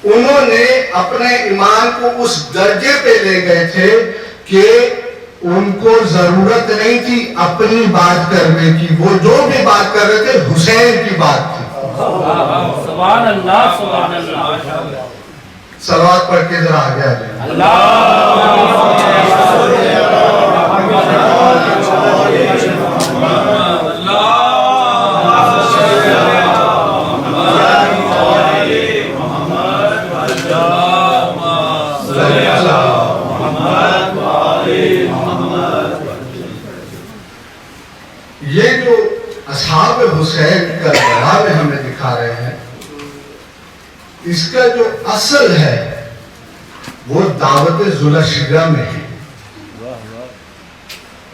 انہوں نے اپنے ایمان کو اس درجے پہ لے گئے تھے کہ ان کو ضرورت نہیں تھی اپنی بات کرنے کی، وہ جو بھی بات کر رہے تھے حسین کی بات تھی۔ سبحان اللہ سبحان اللہ۔ صلوات پڑھ کے ذرا آگے آ جائیں۔ یہ جو اصحاب حسین کربلا میں ہمیں دکھا رہے ہیں، اس کا جو اصل ہے وہ دعوت ذوالشجرہ میں ہے۔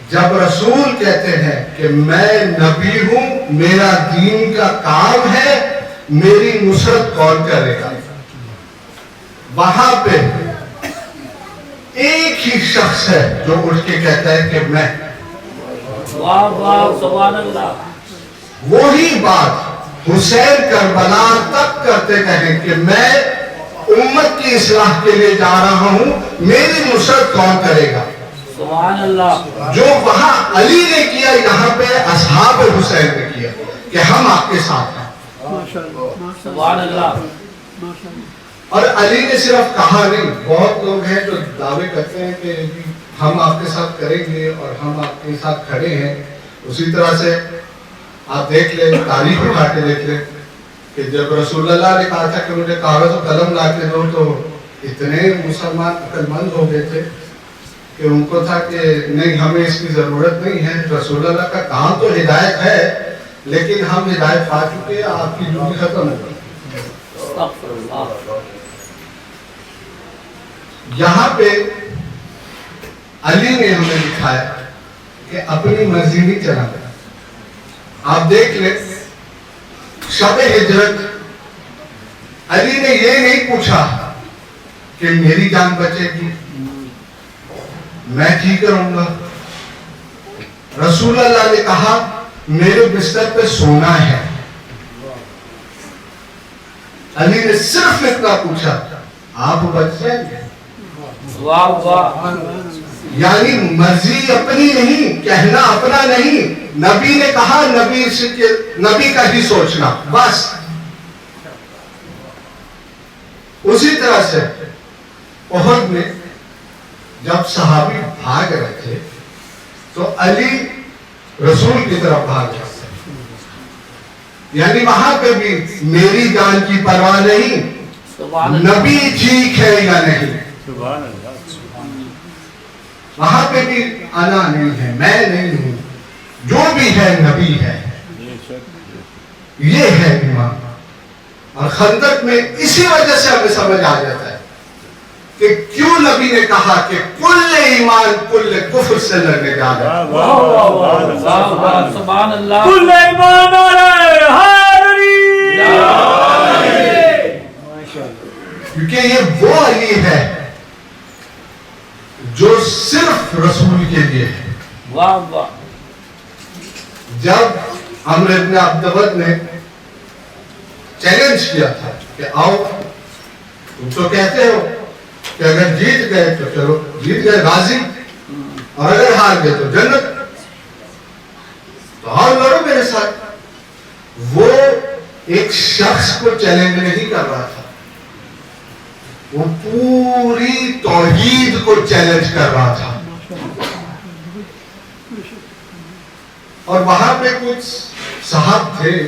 جب رسول کہتے ہیں کہ میں نبی ہوں، میرا دین کا کام ہے، میری نصرت کون کرے گا، وہاں پہ ایک ہی شخص ہے جو اٹھ کے کہتا ہے کہ میں، واہ واہ سبحان اللہ۔ وہی بات حسین کربلا تک کرتے کہیں کہ میں امت کی اصلاح کے لیے جا رہا ہوں، میری نصرت کون کرے گا۔ سبحان اللہ۔ جو وہاں علی نے کیا یہاں پہ اصحاب حسین نے کیا کہ ہم آپ کے ساتھ ہیں۔ سبحان اللہ۔ اور علی نے صرف کہا نہیں، بہت لوگ ہیں جو دعوے کرتے ہیں کہ ہم آپ کے ساتھ کریں گے اور ہم آپ کے ساتھ کھڑے ہیں۔ اسی طرح سے آپ دیکھ لیں، تاریخ اٹھا کے دیکھ لیں کہ جب رسول اللہ نے کہا تھا کہ مجھے کاغذ و قلم لا کے دو، تو اتنے مسلمان عقل مند ہو گئے تھے کہ ان کو تھا کہ نہیں، ہمیں اس کی ضرورت نہیں ہے، رسول اللہ کا کام تو ہدایت ہے لیکن ہم ہدایت پا چکے ہیں، آپ کی ڈیوٹی ختم ہو گئی۔ استغفر اللہ۔ یہاں پہ علی نے ہمیں دکھایا کہ اپنی مرضی نہیں چلانا۔ آپ دیکھ لیں شب ہجرت، علی نے یہ نہیں پوچھا کہ میری جان بچے گی، میں ٹھیک کروں گا۔ رسول اللہ نے کہا میرے بستر پہ سونا ہے، علی نے صرف اتنا پوچھا آپ بچ جائیں گے۔ واہ واہ۔ یعنی مرضی اپنی نہیں، کہنا اپنا نہیں، نبی نے کہا نبی کا ہی سوچنا بس۔ اسی طرح سے احد میں جب صحابی بھاگ رہے تھے تو علی رسول کی طرف بھاگ رہے تھے، یعنی وہاں پہ بھی میری جان کی پرواہ نہیں، نبی ٹھیک ہے یا نہیں، وہاں پہ بھی انا نہیں ہے، میں نہیں ہوں، جو بھی ہے نبی ہے، یہ ہے ایمان۔ اور خندق میں اسی وجہ سے ہمیں سمجھ آ جاتا ہے کہ کیوں نبی نے کہا کہ کل ایمان کل کفر سے لڑنے جا رہا ہے۔ سبحان اللہ۔ کل ایمان کیونکہ یہ وہ علی ہے جو صرف رسول کے لیے ہے۔ واہ واہ۔ جب عمرو بن عبدود نے چیلنج کیا تھا کہ آؤ، تم تو کہتے ہو کہ اگر جیت گئے تو چلو جیت گئے غازی، اور اگر ہار گئے تو جنت، تو آؤ لڑو میرے ساتھ۔ وہ ایک شخص کو چیلنج نہیں کر رہا تھا، وہ پوری توحید کو چیلنج کر رہا تھا۔ اور وہاں پہ کچھ صحاب تھے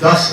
10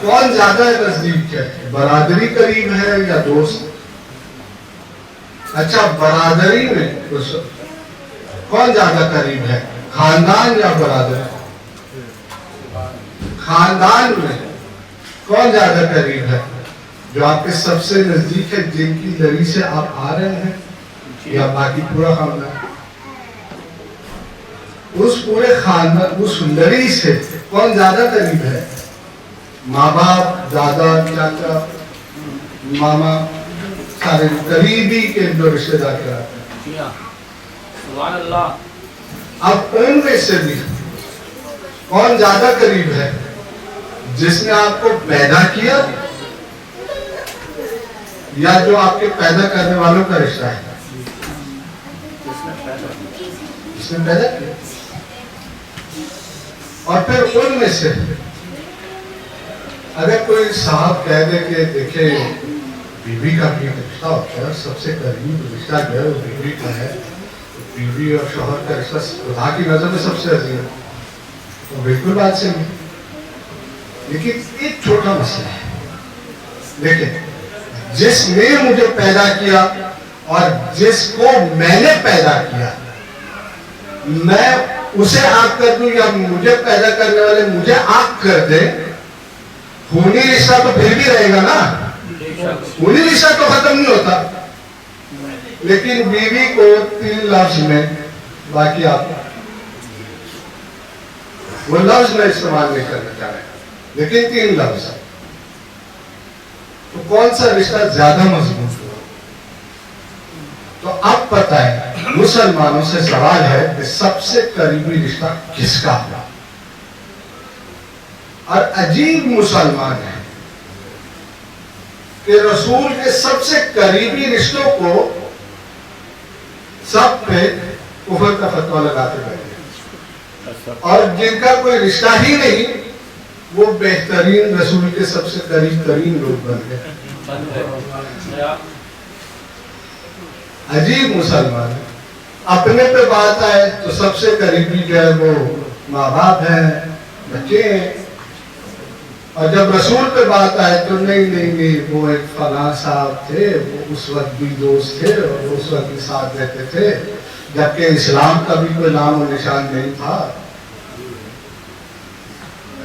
کون زیادہ نزدیک ہے؟ برادری قریب ہے یا دوست؟ اچھا برادری میں کون زیادہ قریب ہے؟ خاندان یا برادری؟ خاندان میں کون زیادہ قریب ہے؟ جو آپ کے سب سے نزدیک ہے، جن کی لڑی سے آپ آ رہے ہیں، یا باقی پورا خاندان؟ اس پورے خاندان، اس لڑی سے کون زیادہ قریب ہے؟ ماں باپ، دادا، چاچا، ماما، سارے قریبی کے جو رشتے دار کراتے ہیں۔ سبحان اللہ۔ اب ان میں سے بھی کون زیادہ قریب ہے؟ جس نے آپ کو پیدا کیا یا جو آپ کے پیدا کرنے والوں کا رشتہ ہے؟ جس نے پیدا کیا۔ اور پھر ان میں سے اگر کوئی صاحب کہہ دے کہ دیکھیں بیوی کا بھی رشتہ ہوتا ہے، سب سے قریب رشتہ جو ہے وہ بیوی کا ہے، بیوی اور شوہر کا رشتہ خدا کی نظر میں سب سے عظیم ہے، تو بالکل بات صحیح ہے۔ لیکن ایک چھوٹا مسئلہ ہے، لیکن جس نے مجھے پیدا کیا اور جس کو میں نے پیدا کیا، میں اسے آگ کر دوں یا مجھے پیدا کرنے والے مجھے آگ کر دے، خونی رشتہ تو پھر بھی رہے گا نا، خونی رشتہ تو ختم نہیں ہوتا۔ لیکن بیوی کو 3 لفظ میں، باقی آپ وہ لفظ میں استعمال نہیں کرنا چاہ رہے، لیکن 3 لفظ، تو کون سا رشتہ زیادہ مضبوط ہوا؟ تو اب پتہ ہے مسلمانوں سے سوال ہے کہ سب سے قریبی رشتہ کس کا ہوا؟ اور عجیب مسلمان ہے کہ رسول کے سب سے قریبی رشتوں کو سب پہ کفر کا فتویٰ لگاتے بیٹھے، اور جن کا کوئی رشتہ ہی نہیں وہ بہترین رسول کے سب سے قریب ترین لوگ بن گئے۔ عجیب مسلمان ہے۔ اپنے پہ بات آئے تو سب سے قریبی جو ہے وہ ماں باپ ہیں، بچے ہیں، اور جب رسول پہ بات آئے تو نہیں وہ ایک فلاں صاحب تھے، وہ اس وقت بھی دوست تھے اور وہ اس وقت بھی ساتھ رہتے تھے، جبکہ اسلام کا بھی کوئی نام و نشان نہیں تھا۔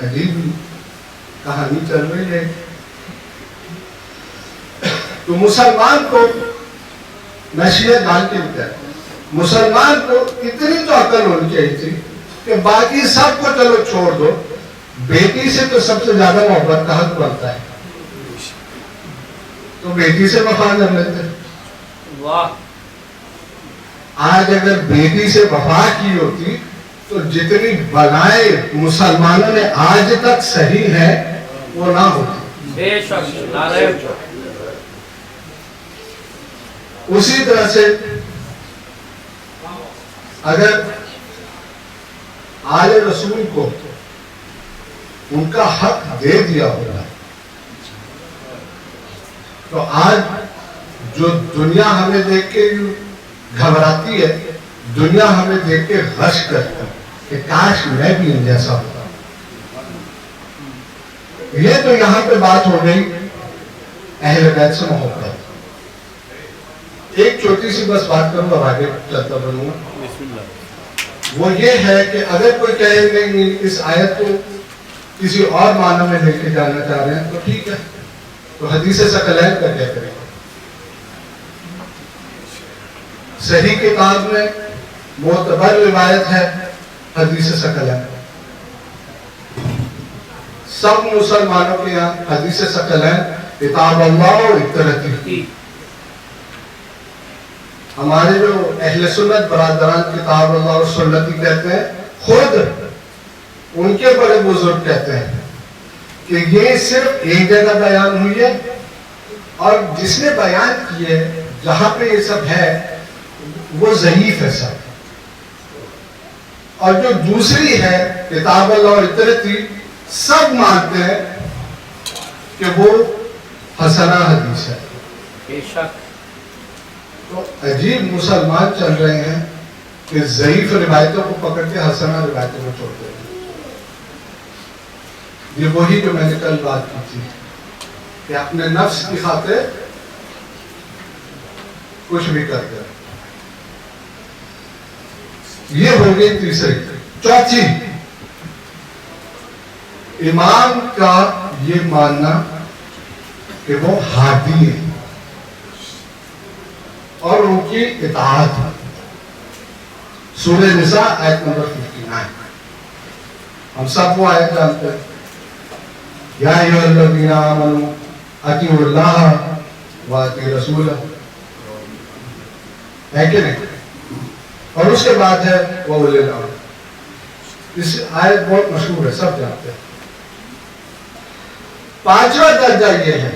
عجیب کہانی چل رہی ہے۔ تو مسلمان کو میں شیعہ جان کے بھی کہتا ہوں، مسلمان کو اتنی تو عقل ہونی چاہیے تھی کہ باقی سب کو چلو چھوڑ دو، بیٹی سے تو سب سے زیادہ محبت کا حق بنتا ہے، تو بیٹی سے وفا کر لیتے۔ واہ! آج اگر بیٹی سے وفا کی ہوتی تو جتنی بلائیں مسلمانوں نے آج تک صحیح ہے وہ نہ ہوتی۔ بے شک نعرہ اسی طرح سے اگر آل رسول کو ان کا حق دے دیا ہوگا تو آج جو دنیا ہمیں دیکھ کے گھبراتی ہے، دنیا ہمیں دیکھ کے غش کرتی ہے کہ کاش میں بھی ان جیسا ہوتا۔ یہ تو یہاں پہ بات ہو گئی اہل بیت سے محبت۔ ایک چھوٹی سی بس بات کروں گا، آگے چلتا بنوں گا، وہ یہ ہے کہ اگر کوئی کہے نہیں اس آیت کو کسی اور معنی میں لے کے جانا چاہ رہے ہیں تو ٹھیک ہے، تو حدیث ثقلین کا کیا کریں؟ صحیح کتاب میں معتبر روایت ہے حدیث ثقلین، سب مسلمانوں کے یہاں حدیث ثقلین کتاب اللہ و اطرتی۔ ہمارے جو اہل سنت برادران کتاب اللہ و سنتی کہتے ہیں، خود ان کے بڑے بزرگ کہتے ہیں کہ یہ صرف ایک جگہ بیان ہوئی ہے، اور جس نے بیان کی ہے جہاں پہ یہ سب ہے وہ ضعیف ہے سب، اور جو دوسری ہے کتاب اللہ و اطرتی سب مانتے ہیں کہ وہ حسنہ حدیث ہے۔ بے شک تو عجیب مسلمان چل رہے ہیں کہ ضعیف روایتوں کو پکڑ کے حسنہ روایتوں میں چھوڑتے ہیں۔ یہ وہی جو میں نے کل بات کی تھی کہ اپنے نفس کی خاطر کچھ بھی کر کر. یہ ہو گئی تیسری. چوتھی، امام کا یہ ماننا کہ وہ ہادی ہے اور ان کی اطاعت. سورہ نساء آیت نمبر 59. ہم سب وہ آیت جانتے ہیں. یا ایھا الذین آمنوا اطیعوا اللہ واطیعوا رسولہ، ہے کہ نہیں؟ اور اس کے بعد ہے وَأُولِي الْأَمْرِ. اس آیت بہت مشہور ہے، سب جانتے ہیں. پانچواں درجہ یہ ہے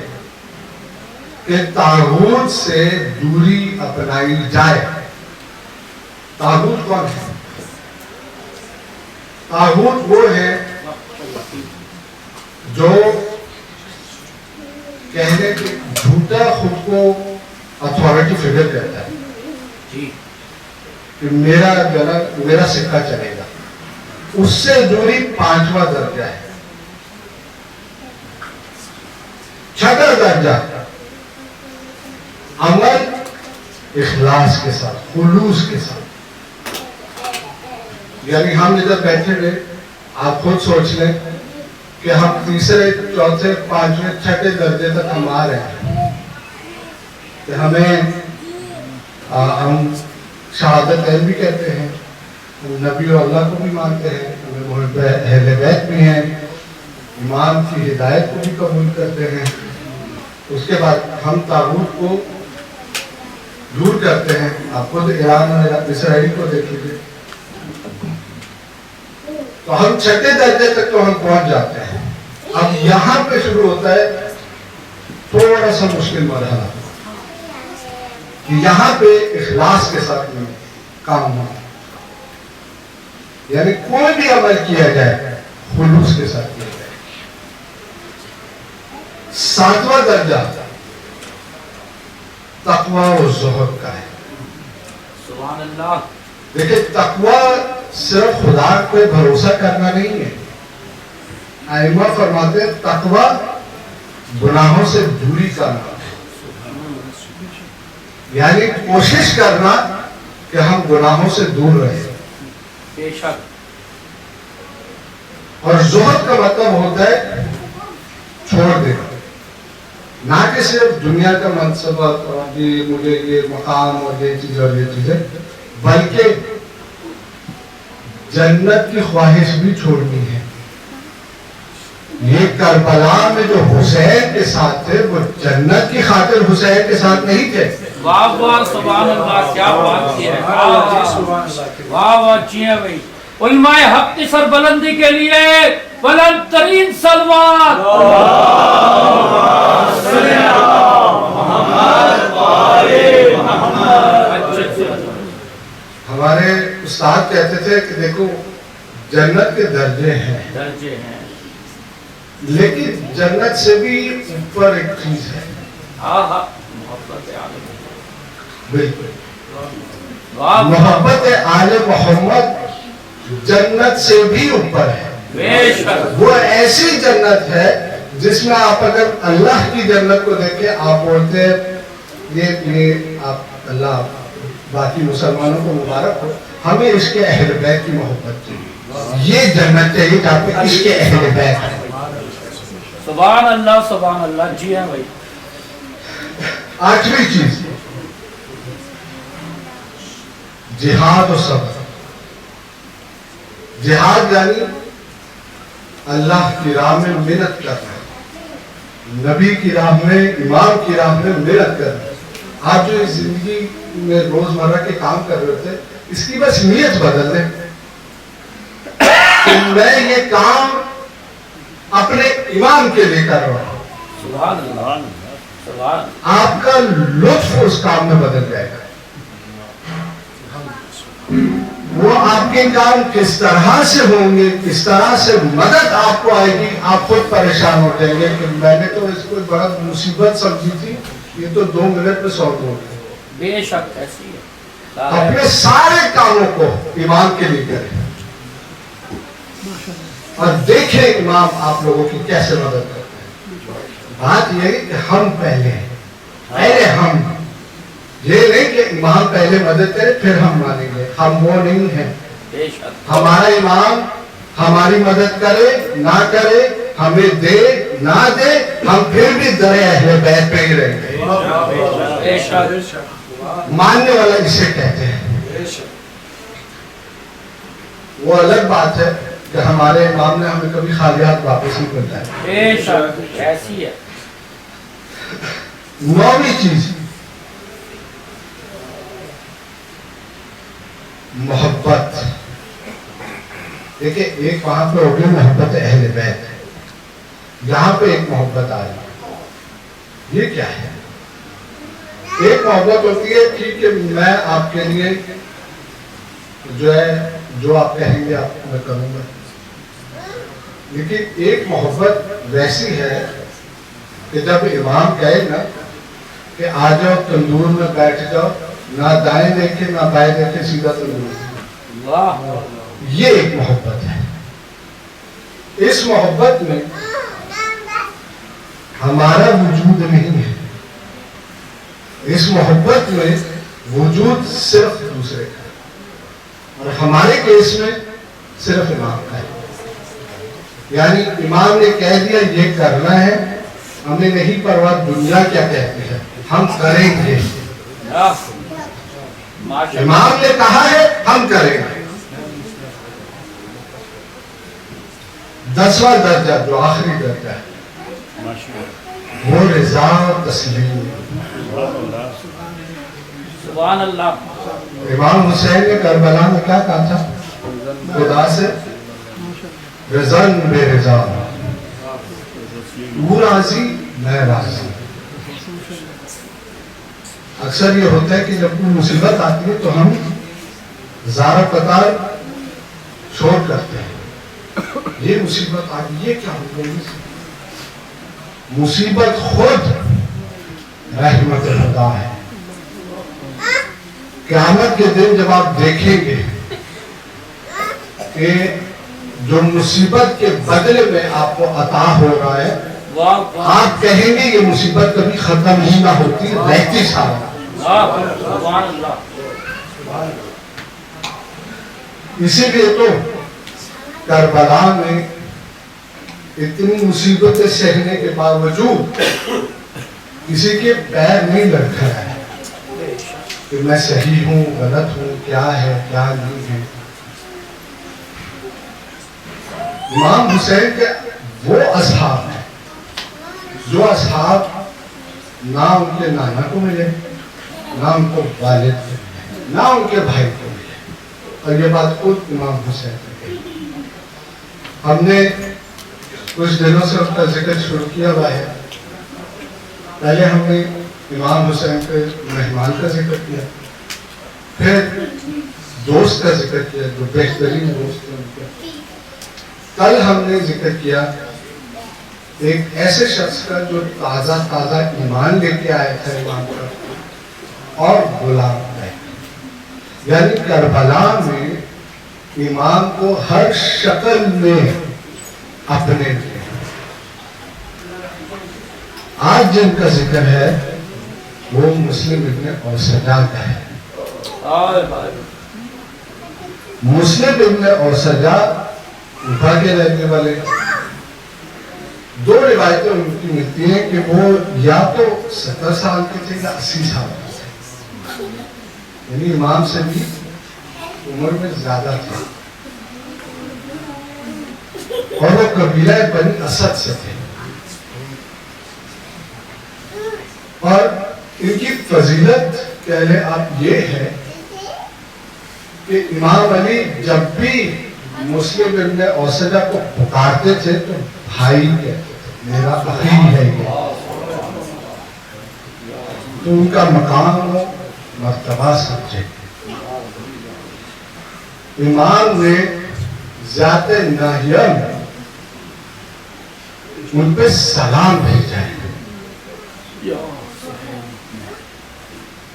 کہ طاغوت سے دوری اپنائی جائے. طاغوت کون ہے؟ طاغوت وہ ہے جو کہنے کے جھوٹا خود کو اتھارٹی فگر کہتا ہے کہ میرا سکہ چلے گا. اس سے دوری پانچواں درجہ ہے. چھٹا درجہ عمل اخلاص کے ساتھ، خلوص کے ساتھ. یعنی ہم ادھر بیٹھے ہوئے، آپ خود سوچ لیں کہ ہم تیسرے، چوتھے، پانچویں، چھٹے درجے تک ہم آ رہے ہیں کہ ہم شہادت علم بھی کہتے ہیں، نبی و اللہ کو بھی مانتے ہیں، ہمیں محب اہل بیت بھی ہیں، امام کی ہدایت کو بھی قبول کرتے ہیں. اس کے بعد ہم طاغوت کو دور کرتے ہیں. آپ خود ایران اور اسرائیل کو دیکھ لیجیے. تو ہم چھٹے درجے تک تو ہم پہنچ جاتے ہیں. اب یہاں پہ شروع ہوتا ہے تھوڑا سا مشکل مرحلہ کہ یہاں پہ اخلاص کے ساتھ میں کام ہو، یعنی کوئی بھی عمل کیا جائے خلوص کے ساتھ کیا جائے. ساتواں درجہ تقوی و زہد کا ہے. سبحان اللہ. دیکھیں، تقوی صرف خدا پہ بھروسہ کرنا نہیں ہے. ائمہ فرماتے ہیں تقوی گناہوں سے دوری کرنا، یعنی کوشش کرنا کہ ہم گناہوں سے دور رہیں. بے شک. اور زہد کا مطلب ہوتا ہے چھوڑ دینا. نہ کہ صرف دنیا کا منصب مجھے یہ مقام اور یہ چیز اور یہ چیزیں، بلکہ جنت کی خواہش بھی چھوڑنی ہے. یہ کربلا میں جو حسین کے ساتھ تھے وہ جنت کی خاطر حسین کے ساتھ نہیں تھے. واہ واہ سبحان اللہ، کیا بات کی ہے. واہ واہ جی ہیں بھائی. علماء حق کی سربلندی کے لیے بلند ترین سلوات. ہمارے استاد کہتے تھے کہ دیکھو جنت کے درجے ہیں، لیکن جنت سے بھی اوپر ایک چیز ہے. بالکل، محبت آل محمد جنت سے بھی اوپر ہے. وہ ایسی جنت ہے جس میں آپ اگر اللہ کی جنت کو دیکھیں آپ بولتے ہیں یہ آپ اللہ باقی مسلمانوں کو مبارک ہو، ہمیں عشق اہل بیت کی محبت چاہیے. یہ جنت چاہیے جہاں پہ عشق اہل بیت ہے. سبحان اللہ سبحان اللہ. جی ہاں بھائی. آخری چیز جہاد و صبر. جہاد یعنی اللہ کی راہ میں محنت کرنا، نبی کی راہ میں، امام کی راہ میں محنت کرنا. آپ جو اس زندگی میں روزمرہ کے کام کر رہے تھے اس کی بس نیت بدل دیں کہ میں یہ کام اپنے امام کے لیے کر رہا ہوں. سبحان اللہ سبحان. آپ کا لطف اس کام میں بدل جائے گا. وہ آپ کے کام کس طرح سے ہوں گے، کس طرح سے مدد آپ کو آئے گی، آپ خود پریشان ہو جائیں گے کہ میں نے تو اس کو بڑا مصیبت سمجھی تھی، یہ تو 2 منٹ میں سالو ہو گئی. بے شک ایسی ہے. اپنے سارے کاموں کو ایمان کے لیے کریں اور دیکھیں امام آپ لوگوں کی کیسے مدد کرتے ہیں. بات یہ ہے کہ ہم پہلے ہیں, پہلے ہم, یہ نہیں کہ امام پہلے مدد کرے پھر ہم مانیں گے. ہم وہ نہیں ہیں. ہمارا امام ہماری مدد کرے نہ کرے, ہمیں دے نہ دے, ہم پھر بھی درے اہل بیت پہ ہی رہیں گے. ماننے والا اسے کہتے ہیں. وہ الگ بات ہے کہ ہمارے امام نے ہمیں کبھی خالیات واپس نہیں کرتا ہے. نویں چیز محبت. دیکھیں ایک وہاں پہ ہو گئی محبت اہل بیت, یہاں پہ ایک محبت آئی. یہ کیا ہے؟ ایک محبت ہوتی ہے ٹھیک ہے میں آپ کے لیے جو ہے جو آپ کہیں گے آپ میں کروں گا, لیکن ایک محبت ویسی ہے کہ جب امام کہے نا کہ آ جاؤ تندور میں بیٹھ جاؤ, نہ دائیں دیکھے نہ بائیں دیکھے, سیدھا تندور. یہ ایک محبت ہے. اس محبت میں ہمارا وجود نہیں ہے. اس محبت میں وجود صرف دوسرے کا ہے, اور ہمارے کیس میں صرف امام کا ہے. یعنی امام نے کہہ دیا یہ کرنا ہے, ہمیں نہیں پرواہ دنیا کیا کہتی ہے, ہم کریں گے. امام نے کہا ہے ہم کریں گے. 10واں درجہ جو آخری درجہ ہے وہ رضا تسلیم. سبحان اللہ. امام حسین نے کربلا میں کیا کہا تھا خدا سے؟ رضن بے رضا, تو راضی میں راضی. اکثر یہ ہوتا ہے کہ جب کوئی مصیبت آتی ہے تو ہم زارہ قطار چھوڑ کرتے ہیں. یہ مصیبت آ گئی, یہ کیا ہو گئی؟ مصیبت خود رحمت خدا ہے. قیامت کے دن جب آپ دیکھیں گے کہ جو مصیبت کے بدلے میں آپ کو عطا ہو رہا ہے, آپ کہیں گے یہ مصیبت کبھی ختم ہی نہ ہوتی, رہتی سارا. اسی لیے تو کربلا میں اتنی مصیبتیں سہنے کے باوجود کسی کے پیر نہیں لڑکھا ہے کہ میں صحیح ہوں غلط ہوں, کیا ہے کیا نہیں ہے. امام حسین کے وہ اصحاب ہیں جو اصحاب نہ ان کے نانا کو ملے, نہ ان کو والد کو ملے, نہ ان کے بھائی کو ملے. اور یہ بات خود امام حسین نے کہی. ہم نے کچھ دنوں سے ان کا ذکر شروع کیا ہوا ہے. پہلے ہم نے امام حسین کے مہمان کا ذکر کیا, پھر دوست کا ذکر کیا جو بہترین دوست ہیں. کل ہم نے ذکر کیا ایک ایسے شخص کا جو تازہ تازہ ایمان لے کے آیا تھا امام کا, اور غلام ہے. یعنی کربلا میں امام کو ہر شکل میں اپنے لے. آج جن کا ذکر ہے وہ مسلم ابن اوسجا کا ہے. مسلم ابن اوسجا کوفہ کے رہنے والے. دو روایتیں ان کی ملتی ہیں کہ وہ یا تو 70 سال کے تھے یا 80 سال کے تھے, یعنی امام سے بھی عمر میں زیادہ تھے, اور وہ قبیلہ بنی اسد سے تھے. اور ان کی فضیلت کہہ لیں آپ یہ ہے کہ امام علی جب بھی مسلم ابن اوسجا کو پکارتے تھے تو بھائی کہتے تھے, میرا اخی ہے یہ. تو ان کا مقام و مرتبہ سمجھے. امام نے ذات ناہیہ میں ان پہ سلام بھیجا ہے.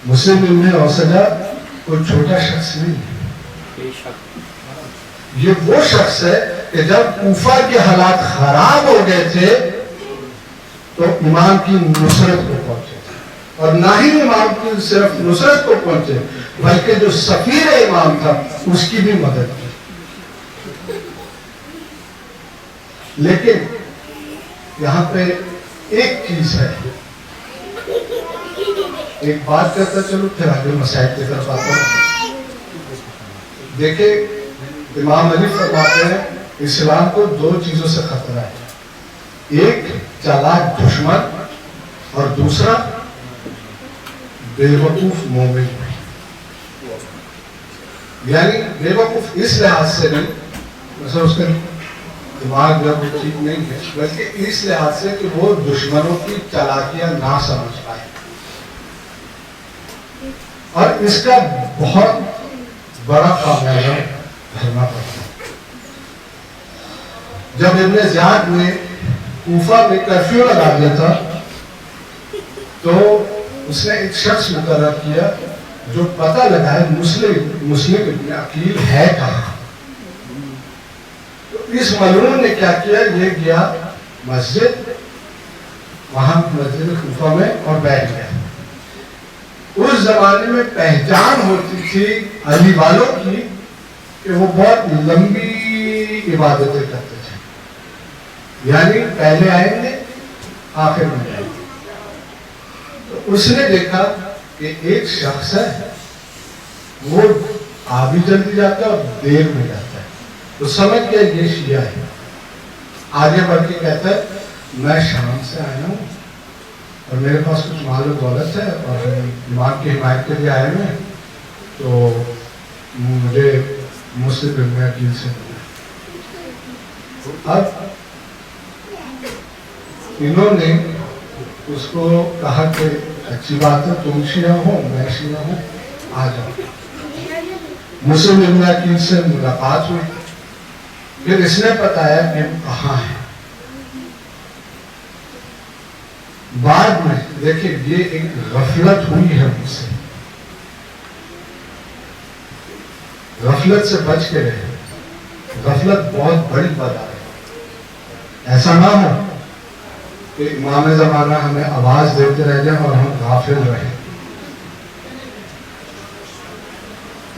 مسلم ابن اوسجا کوئی چھوٹا شخص نہیں ہے. یہ وہ شخص ہے کہ جب کوفہ کے حالات خراب ہو گئے تھے تو امام کی نصرت کو پہنچے تھے، اور نہ ہی امام کی صرف نصرت کو پہنچے بلکہ جو سفیر امام تھا اس کی بھی مدد کی۔ لیکن یہاں پہ ایک چیز ہے، ایک بات کرتا چلو پھر آگے مسائل کی طرف آتا ہوں۔ دیکھیں امام علی فرماتے ہیں اسلام کو دو چیزوں سے خطرہ ہے، ایک چالاک دشمن اور دوسرا بے وقوف مومن۔ یعنی بے وقوف اس لحاظ سے نہیں مثلا اس کا دماغ جو ہے ٹھیک نہیں ہے، بلکہ اس لحاظ سے کہ وہ دشمنوں کی چالاکیاں نہ سمجھ پائے، اور اس کا بہت بڑا خمیازہ بھرنا پڑتا ہے۔ جب ابن زیاد نے کوفہ میں کرفیو لگا دیا تھا تو اس نے ایک شخص مقرر کیا جو پتہ لگائے مسلم ابن عقیل ہے کہاں۔ تو اس ملعون نے کیا کیا، یہ گیا مسجد، وہاں مسجد کوفہ میں اور بیٹھ گیا۔ اس زمانے میں پہچان ہوتی تھی علی والوں کی کہ وہ بہت لمبی عبادتیں کرتے تھے، یعنی پہلے آئیں گے آخر میں جائیں گے۔ تو اس نے دیکھا کہ ایک شخص ہے وہ آ بھی جلدی جاتا ہے اور دیر میں جاتا ہے، تو سمجھ گیا یہ شیعہ ہے۔ آگے بڑھ کے کہتا ہے میں شام سے آیا ہوں اور میرے پاس کچھ مال و دولت ہے اور امام کی حمایت کے لیے آئے ہوئے ہیں، تو مجھے مسلم ابن عقیل سے ملا۔ اب انہوں نے اس کو کہا کہ اچھی بات ہے تم شیعہ ہو میں شیعہ ہوں، آ جاؤ۔ مسلم ابن عقیل سے ملاقات ہوئی، پھر اس نے بتایا کہ کہاں ہے۔ بعد میں دیکھیں یہ ایک غفلت ہوئی ہے مجھ سے، غفلت سے بچ کے رہے، غفلت بہت بڑی بلا ہے۔ ایسا نہ ہو کہ امام زمانہ ہمیں آواز دیتے رہ جائیں اور ہم غافل رہیں۔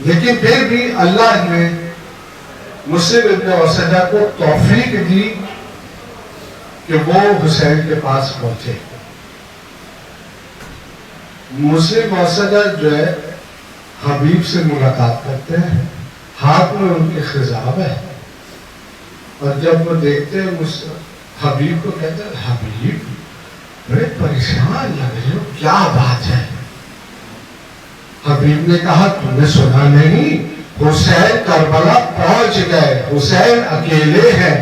لیکن پھر بھی اللہ نے مسلم ابن وسجہ کو توفیق دی کہ وہ حسین کے پاس پہنچے۔ مسلم وسجہ جو ہے حبیب سے ملاقات کرتے ہیں، ہاتھ میں ان کے خضاب ہے، اور جب وہ دیکھتے ہیں حبیب کو کہتے ہیں حبیب بڑے پریشان لگ رہے ہو، کیا بات ہے؟ حبیب نے کہا تم نے سنا نہیں حسین کربلا پہنچ گئے، حسین اکیلے ہیں۔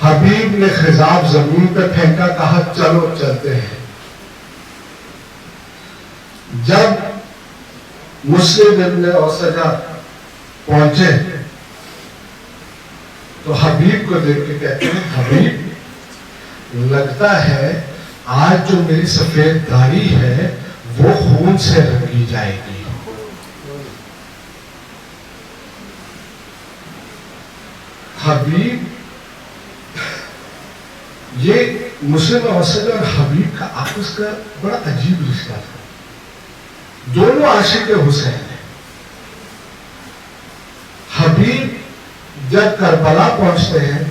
حبیب نے خضاب زمین پہ پھینکا، کہا چلو چلتے ہیں۔ جب مسلم ابن وسجہ پہنچے تو حبیب کو دیکھ کے کہتے ہیں حبیب لگتا ہے آج جو میری سفید داڑھی ہے وہ خون سے رنگی جائے گی۔ حبیب، یہ مسلم وسجہ اور حبیب کا آپس کا بڑا عجیب رشتہ تھا، دونوں عاشق حسین ہیں۔ حبیب جب کربلا پہنچتے ہیں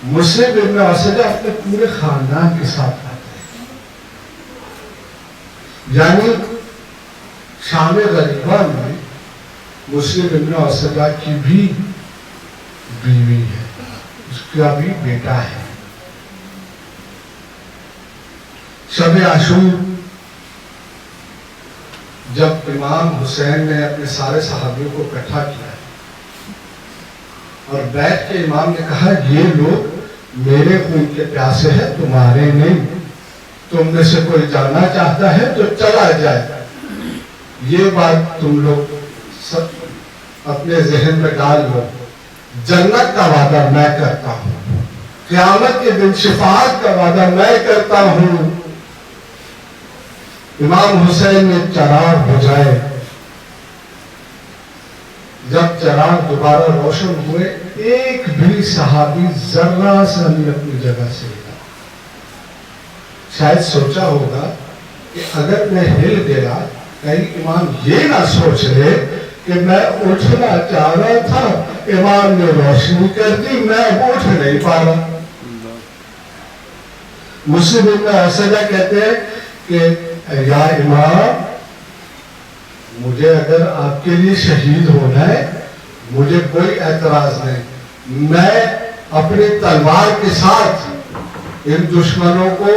مسلم ابن وسجہ اپنے پورے خاندان کے ساتھ آتے ہیں، یعنی شام غریبہ میں مسلم ابن وسجہ کی بھی بیوی ہے، اس کا بھی بیٹا ہے۔ شب عاشور جب امام حسین نے اپنے سارے صحابیوں کو اکٹھا کیا اور بیٹھ کے امام نے کہا یہ لوگ میرے خون کے پیاسے ہیں، تمہارے نہیں، تم میں سے کوئی جانا چاہتا ہے تو چلا جائے۔ یہ بات تم لوگ سب اپنے ذہن میں ڈال لو، جنت کا وعدہ میں کرتا ہوں، قیامت کے دن شفاعت کا وعدہ میں کرتا ہوں۔ امام حسین نے چراغ بجھائے، جب چراغ دوبارہ روشن ہوئے ایک بھی صحابی ذرہ سے نہیں اپنی جگہ سے ہلا. شاید سوچا ہوگا کہ اگر میں ہل گیا کہیں امام یہ نہ سوچ لے کہ میں اٹھنا چاہ رہا تھا, امام نے روشنی کر دی, میں اٹھ نہیں پا رہا. مسلم ابن اسدہ کہتے ہیں کہ یا امام, مجھے اگر آپ کے لیے شہید ہونا ہے مجھے کوئی اعتراض نہیں, میں اپنی تلوار کے ساتھ ان دشمنوں کو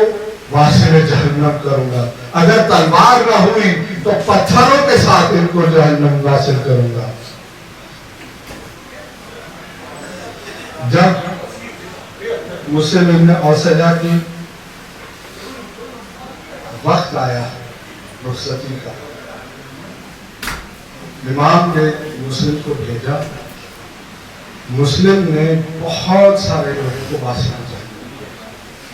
واسل جہنم کروں گا, اگر تلوار نہ ہوئی تو پتھروں کے ساتھ ان کو جہنم واصل کروں گا. جب مسلم ابن اسدہ کی وقت آیا رخصتی کا, امام نے مسلم کو بھیجا. مسلم نے بہت سارے لوگوں کو واصل کیا.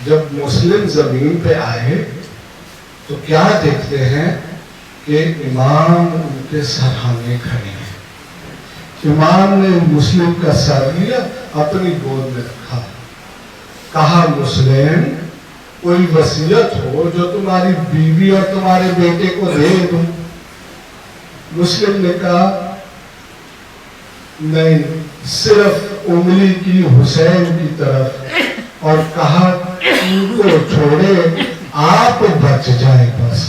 جب مسلم زمین پہ آئے تو کیا دیکھتے ہیں کہ امام ان کے سرحانے کھڑے ہیں. امام نے مسلم کا سر لیا, اپنی گود میں رکھا, کہا مسلم کوئی وصیت ہو جو تمہاری بیوی اور تمہارے بیٹے کو دے دوں. مسلم نے کہا نہیں, صرف انگلی کی حسین کی طرف, اور کہا ان کو چھوڑے, آپ بچ جائیں بس.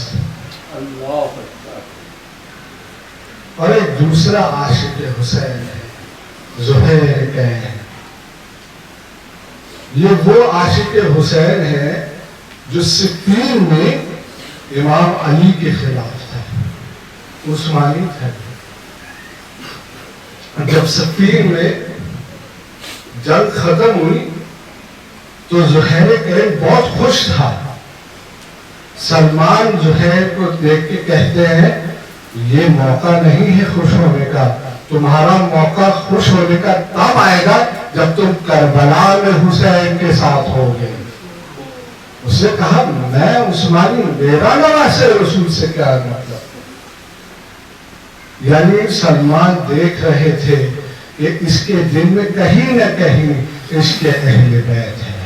اور ایک دوسرا عاشق حسین ہے زہیر کین. یہ وہ عاشق حسین ہے جو صفین میں امام علی کے خلاف تھا, عثمانی تھا. جب صفین میں جنگ ختم ہوئی تو زہیر کین بہت خوش تھا. سلمان زہیر کو دیکھ کے کہتے ہیں یہ موقع نہیں ہے خوش ہونے کا, تمہارا موقع خوش ہونے کا تب آئے گا جب تم کربلا میں حسین کے ساتھ ہوگے. اس نے کہا میں عثمانی, میرا نواسے رسول سے کیا مطلب. یعنی سلمان دیکھ رہے تھے کہ اس کے دل میں کہیں نہ کہیں عشق اہل بیت ہے.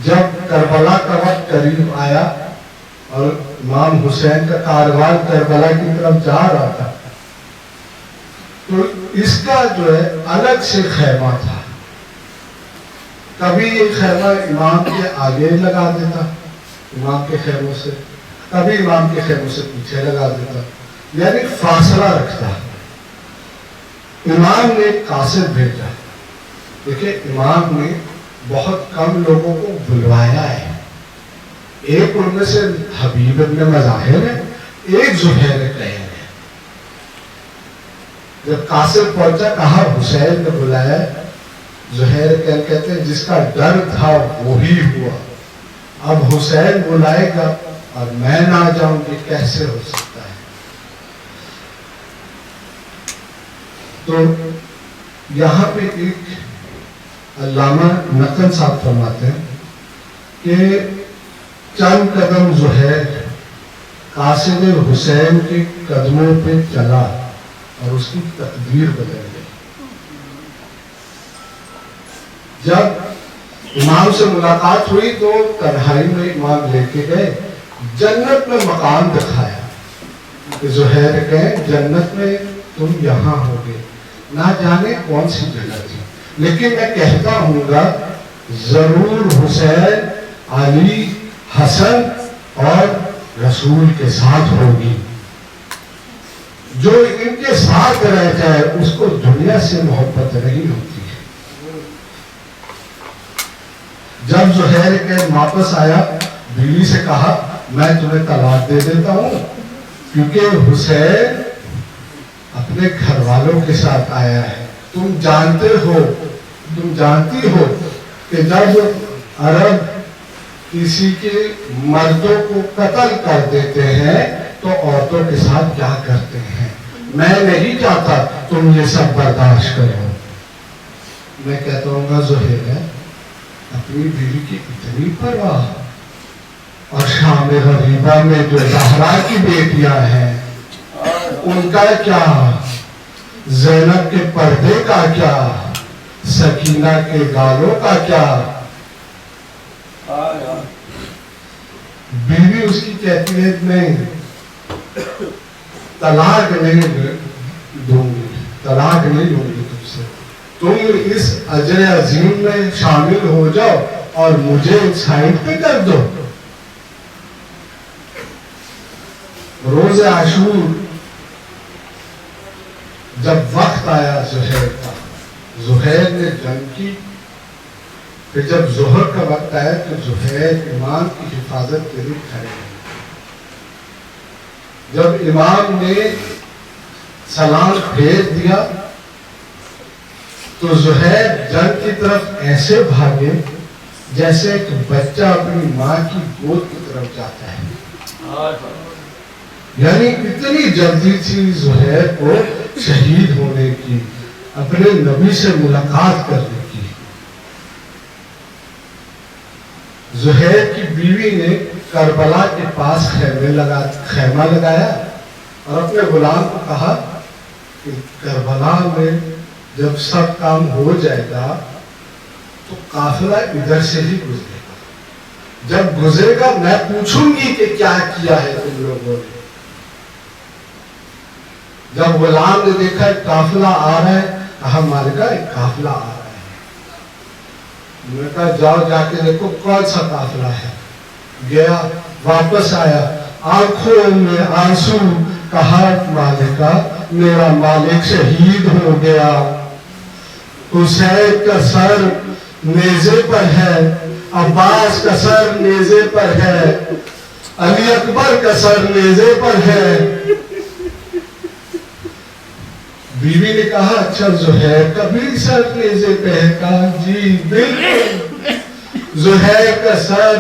جب کربلا کا وقت قریب آیا اور امام حسین کا کاروان کربلا کی طرف جا رہا تھا تو اس کا جو ہے الگ سے خیمہ تھا. کبھی یہ خیمہ امام کے آگے لگا دیتا امام کے خیموں سے, کبھی امام کے خیموں سے پیچھے لگا دیتا, یعنی فاصلہ رکھتا. امام نے قاصد بھیجا. دیکھیں امام نے بہت کم لوگوں کو بلوایا ہے. ایک ان میں سے حبیب ابن مظاہر ہے, ایک زہیر کین ہے. جب قاصد پہنچا کہا حسین نے بلایا. زہیر کین کہتے ہیں جس کا ڈر تھا وہی ہوا. اب حسین بلائے گا اور میں نہ جاؤں گی, کیسے ہو سکتا ہے. تو یہاں پہ ایک علامہ نقل صاحب فرماتے ہیں کہ چند قدم زہیر قاصد حسین کے قدموں پہ چلا اور اس کی تقدیر بدل گئی. جب امام سے ملاقات ہوئی تو تنہائی میں امام لے کے گئے, جنت میں مقام دکھایا کہ زہیر کہیں جنت میں تم یہاں ہوگے. نہ جانے کون سی جگہ تھی, لیکن میں کہتا ہوں گا ضرور حسین, علی, حسن اور رسول کے ساتھ ہوگی. جو ان کے ساتھ رہ جائے اس کو دنیا سے محبت نہیں ہوتی ہے. جب زہیر کین واپس آیا بیوی سے کہا میں تمہیں طلاق دے دیتا ہوں کیونکہ حسین اپنے گھر والوں کے ساتھ آیا ہے. تم جانتی ہو کہ جب عرب کسی کے مردوں کو قتل کر دیتے ہیں تو عورتوں کے ساتھ کیا کرتے ہیں. میں نہیں چاہتا تم یہ سب برداشت کرو. میں کہتا ہوں گا زہیر ہے اپنی بیوی کی اتنی پرواہ, اور شام غریبہ میں جو زہرا کی بیٹیاں ہیں ان کا کیا، زینب کے پردے کا کیا، سکینہ کے گالوں کا کیا؟ بیوی اس کی کہتی ہے نہیں، طلاق نہیں دوں گی، طلاق نہیں دوں گی تم سے، تم اس اجر عظیم میں شامل ہو جاؤ اور مجھے سائڈ پہ کر دو۔ روز عاشور جب وقت آیا زہیر کا، زہیر نے جنگ کی، پھر جب ظہر کا وقت آیا تو زہیر امام کی حفاظت کے لیے کھڑے ہیں۔ جب امام نے سلام پھیر دیا تو زہیر جنگ کی طرف ایسے بھاگے جیسے ایک بچہ اپنی ماں کی گود کی طرف جاتا ہے، یعنی اتنی جلدی تھی زہیر کو شہید ہونے کی، اپنے نبی سے ملاقات کرنے کی۔ زہیر کی بیوی نے کربلا کے پاس خیمہ لگایا اور اپنے غلام کو کہا کہ کربلا میں جب سب کام ہو جائے گا تو قافلہ ادھر سے ہی گزرے گا، جب گزرے گا میں پوچھوں گی کہ کیا کیا ہے تم لوگوں نے۔ جب غلام نے دیکھا ایک قافلہ آ رہا ہے، کہا مالکہ ایک قافلہ آ رہا ہے۔ میں کہا جاؤ جا کے دیکھو کون سا قافلہ ہے۔ گیا، واپس آیا، آنکھوں میں آنسو، کہا مالکہ میرا مالک شہید ہو گیا، حسین کا سر نیزے پر ہے، عباس کا سر نیزے پر ہے، علی اکبر کا سر نیزے پر ہے۔ بیوی نے کہا اچھا زہیر کا بھی سر نیزے پہ ہے؟ کہا جی بالکل، زہیر کا سر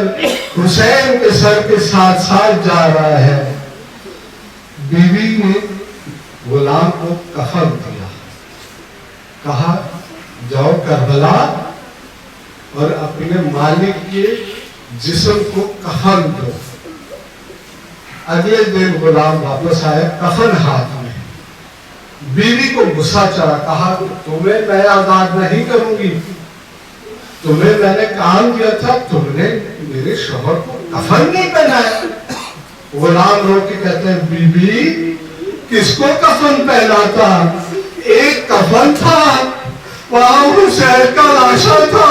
حسین کے سر کے ساتھ ساتھ جا رہا ہے۔ بیوی نے غلام کو کفن دیا، کہا جاؤ کربلا اور اپنے مالک کے جسم کو کفن دو۔ اگلے دن غلام واپس آیا کفن ہاتھ میں۔ بیوی کو غصہ چڑھا، کہا تمہیں میں آزاد نہیں کروں گی، تمہیں میں نے کام دیا تھا، تم نے میرے شوہر کو کفن نہیں پہنایا۔ غلام رو کے کہتے ہیں بی بی کس کو کفن پہناتا؟ ایک کفن تھا، وہاں حسین کا لاشا تھا،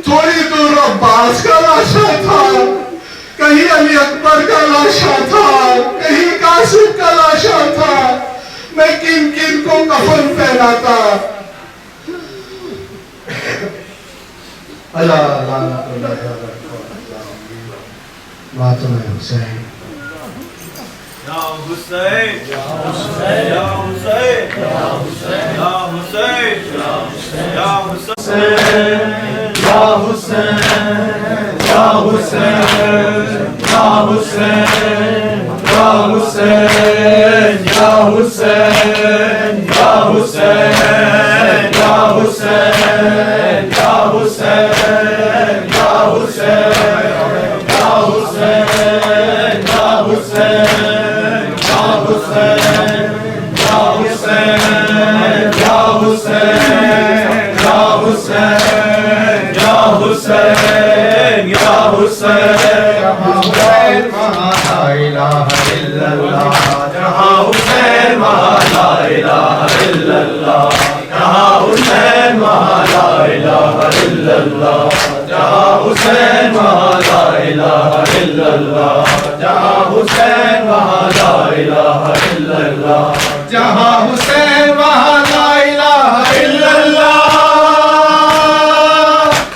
تھوڑی دور عباس کا لاشا تھا، کہیں علی اکبر کا لاشا تھا، کہیں قاسم کا لاشا تھا، میں کن کن کو کفن پہناتا؟ اللہ لعنت اللہ ماتم حسین۔ یا حسین یا حسین یا حسین یا حسین یا حسین یا حسین یا حسین یا حسین یا حسین یا حسین یا حسین یا حسین یا حسین یا حسین یا حسین یا حسین وہاں لا الہ الا اللہ، جہاں حسین وہاں لا الہ الا اللہ، جہاں حسین وہاں لا الہ الا اللہ، جہاں حسین وہاں لا الہ الا اللہ، جہاں حسین وہاں لا الہ الا اللہ، جہاں حسین وہاں لا الہ الا اللہ،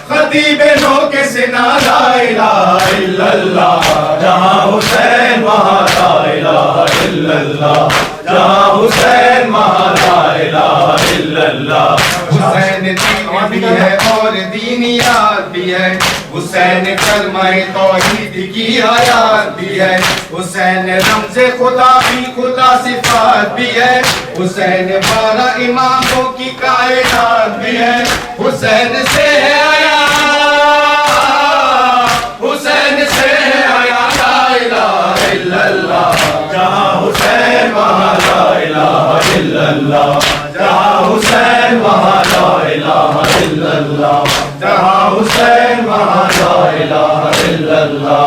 خطیب نو کے سنا لا الہ الا اللہ، جہاں حسین وہاں لا الہ الا اللہ، جہاں حسین وہاں لا الہ الا اللہ۔ حسین دین بھی ہے اور دینیات بھی ہے، حسین کلمہ توحید کی آیات بھی ہے، حسین رمز خدا بھی خدا صفات بھی ہے، حسین 12 اماموں کی کائنات بھی ہے، حسین سے ہے آیا، حسین سے ہے آیا لا الہ الا اللہ، جہاں حسین وہاں لا illallah,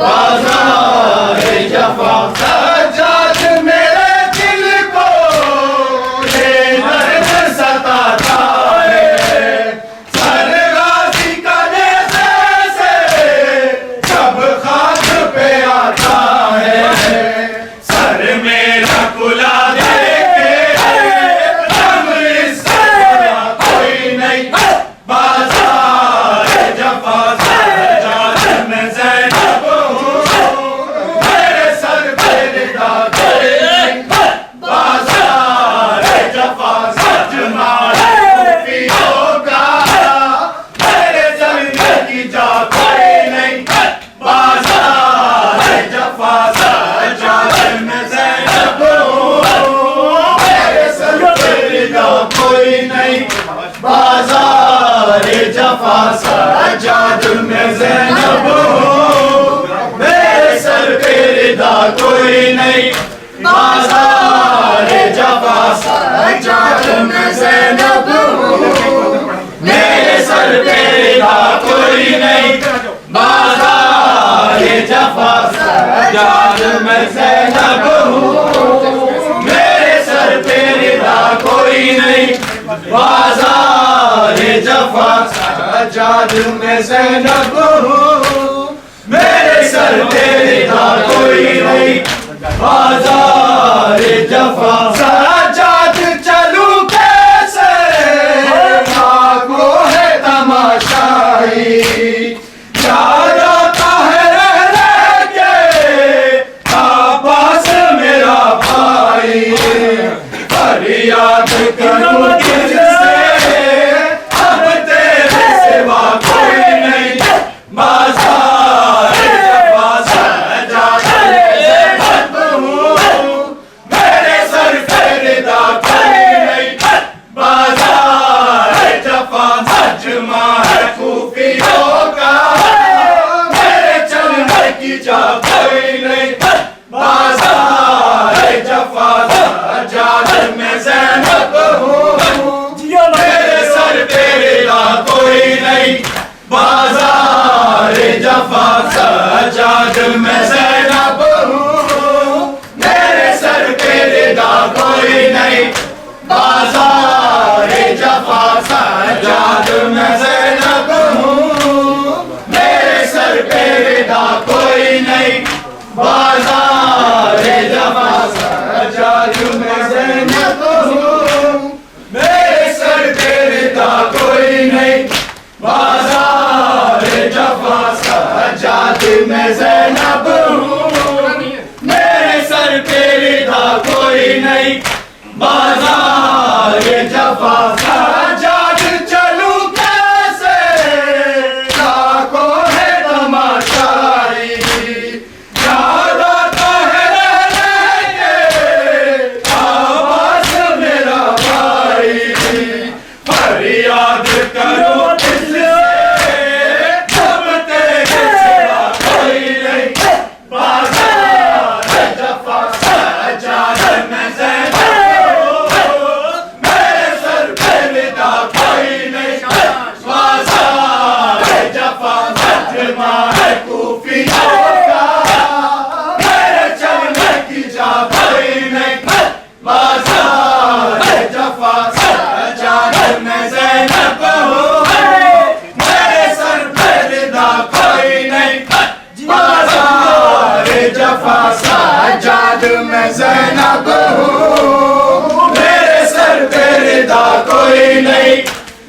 بازار جفا سجاد میرے دل کو یہ درد ستاتا ہے سر غازی کا نیزے سے سب خاک پہ آتا ہے سر میرا کلا دے کے ہم اس سے بڑا کوئی نہیں بازار جفا سجاد میں زینب میرے سر پہ ردا کوئی نہیں بازار جفا سج مارے ہوگا میرے سر کی جا کوئی نہیں بازار جفا سجاد میں زینب میرے سر پہ ردا کوئی نہیں بازار جفا سجاد میں زینب میرے سر پہ ردا کوئی نہیں بازار جفا سجاد میں زینب میرے سر پہ ردا کوئی نہیں بازار جفا سجاد میں زینب میرے سر پہ ردا کوئی نہیں بازار جفا سجاد میں زینب میرے سر پہ ردا کوئی نہیں بازار جفا سجاد چلوں کیسے کو ہے تماشائی یاد آتا ہے رہ رہ کے عباس میرا بھائی فریاد کروں کس سے اب تیرے سوا کوئی نہیں بازار جفا سجاد زینب ہوں میرے سر پہ ردا کوئی نہیں بازار جفا سج مار کوفی ہوگا میرے چلنے کی جا کوئی نہیں بازار جفا سجاد میں زینب ہوں میرے سر پہ ردا کوئی نہیں بازار جفا سجاد میں زینب ہوں میرے سر پہ ردا کوئی نہیں بازار جفا سجاد میں زینب ہوں میرے سر پہ ردا کوئی نہیں بازار جفا سجاد میں زینب ہوں میرے سر پہ ردا کوئی نہیں بازار جفا سجاد میں زینب ہوں میرے سر پہ ردا کوئی نہیں بازار جفا سجاد چلوں کیسے کو ہے تماشائی یاد آتا ہے رہ رہ کے عباس میرا بھائی فریاد کرو کس سے اب تیرے سوا کوئی نہیں بازار جفا سجاد میں زینب میرے سر پہ ردا کوئی نہیں بازار جفا سج مار کوفی ہوگا میرے چلنے کی جا کوئی نہیں بازار جفا سجاد میں زینب ہوں میرے سر پہ ردا کوئی نہیں بازار جفا سجاد میں زینب ہوں میرے سر پہ ردا کوئی نہیں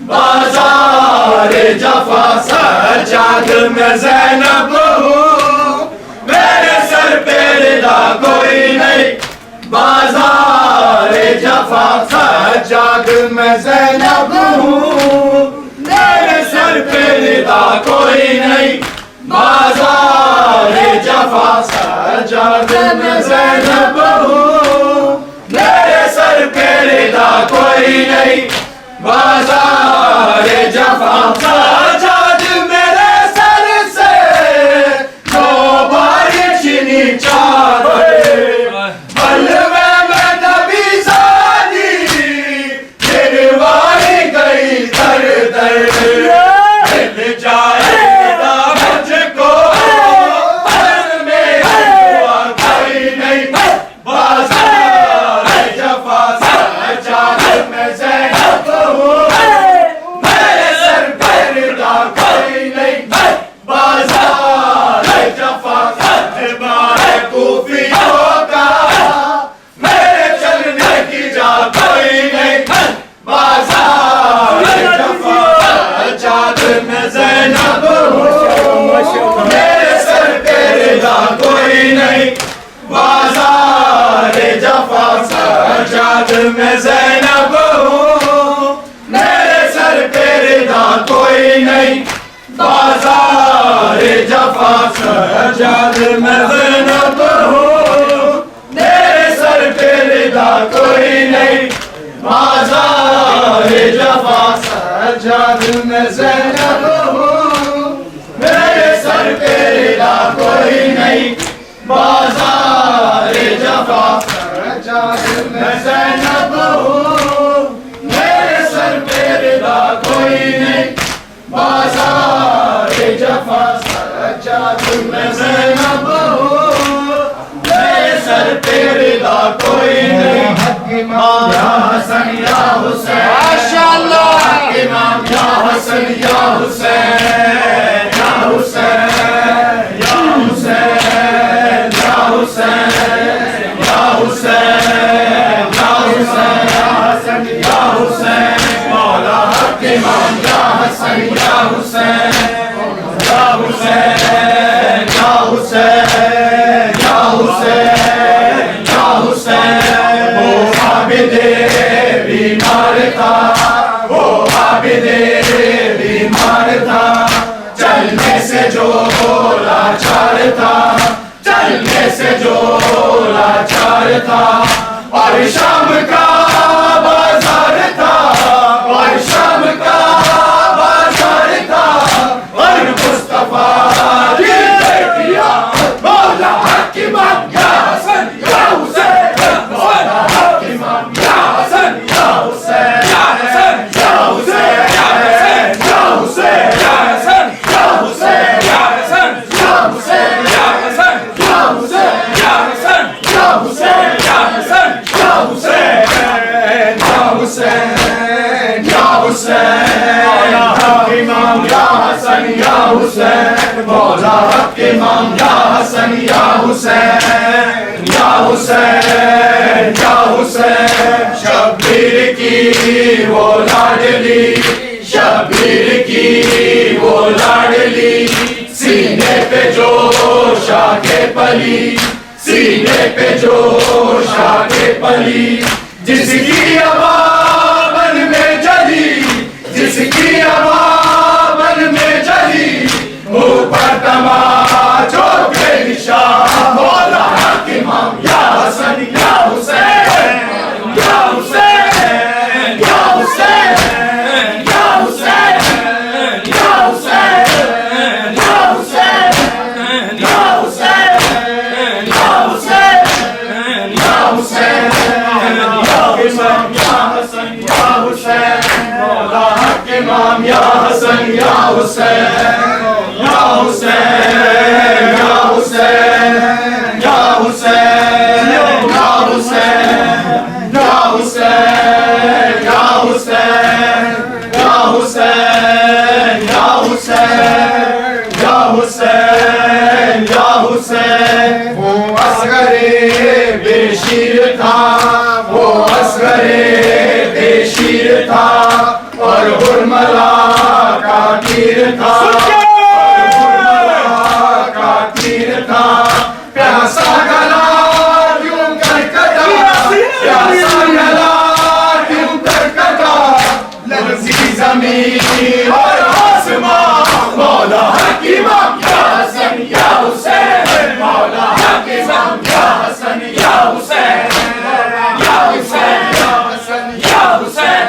بازار جفا سجاد میں زینب ہوں میرے سر پہ ردا کوئی نہیں بازار جفا سجاد میں زینب ہوں میرے سر پہ ردا کوئی نہیں بازار جفا سجاد میں زینب ہوں میرے سر پہ ردا کوئی نہیں بازار جفا سجاد میرے سر سے دو بار چنی چادر بلوے میں نبی زادی گروائی گئی در در مل جائے گا مجھ کو ہر میں زینب ہوں میرے سر پہ رضا کوئی نہیں بازار جفا سجاد میں زینب ہوں میرے سر پہ رضا کوئی نہیں بازار جفا سجاد میں زینب ہوں میرے سر پہ رضا کوئی نہیں بازار جفا سجاد میں زینب ہوں میرے سر پہ رضا کوئی نہیں بازار جفا سجاد میں زینب ہوں میرے سر پہ رضا کوئی نہیں یا حسن یا حسین ماشاءاللہ امام یا حسن یا حسین یا حسین یا حسین یا حسین یا حسین یا حسین یا حسین مولا حق امام یا حسن یا حسین یا حسین یا حسین یا حسین یا حسین وہ عابد بیمار تھا وہ عابد بیمار تھا چلنے سے جو لاچار تھا چلنے سے جو لاچار تھا اور شام کا بازار تھا اور شام کا بازار تھا اور مصطفیٰ کی بیٹیاں مولا حق امام یا حسن یا حسین مولا حق امام یا حسن یا حسین یا حسن یا حسین یا حسین یا حسین یا حسن یا حسین یا حسن یا حسین یا حسن یا حسین یا حسن یا حسین یا حسن یا حسین یا حسین یا حسین مولا حق امام یا حسن یا حسین مولا حق امام یا حسن یا حسین یا حسین یا حسین شبیر کی وہ لاڈلی شبیر کی وہ لاڈلی سینے پہ جوش آگے پلی سینے پہ جوش آگے پلی جس کی عوامن میں جلی جس کی عوامن میں جلی اوپر تماچوں کے نشان مولا حق امام یا حسن یا حسین یا حسین یا حسین یا حسین یا حسین یا حسین یا حسین یا حسین یا حسین یا امام یا حسن یا حسین مولا حق امام یا حسن یا حسین یا حسین یا حسین یا حسین یا حسین یا حسین یا حسین یا حسین یا حسین یا حسین یا حسین وہ اصغر بے شیر تھا وہ اصغر بے شیر تھا اور حرملا کا تیر تھا پیاسا گلا کیوں کر کٹا پیاسا گلا کیوں کر کٹا لرزی زمین اور آسمان مولا حق امام یا حسن یا حسین مولا حق امام یا حسن یا حسین یا حسین یا حسن یا حسین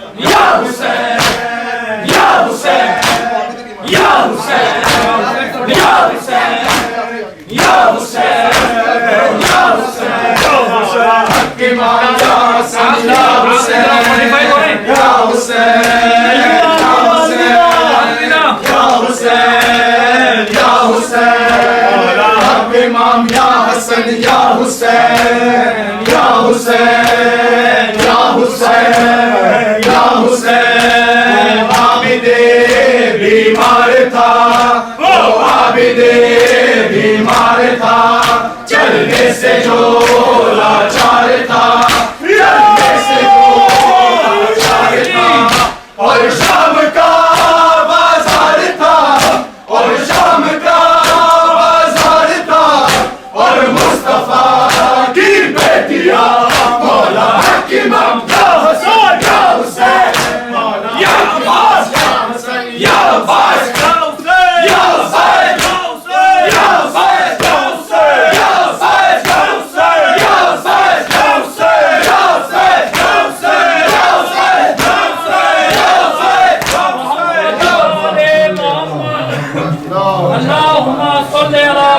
یا حسین یا حسین یا حسین یا حسین یا حسین یا حسین یا حسین حق امام یا حسن یا حسین یا حسین یا حسین یا حسین یا حسین حق امام یا حسن یا حسین یا حسین یا حسین یا حسین عابد بیمار تھا وہ عابد بیمار تھا چلنے سے جو لاچار تھا چلنے سے جو لاچار تھا اور شام کا بازار تھا اور شام کا بازار تھا اور مصطفیٰ کی بیٹی اللهم صل على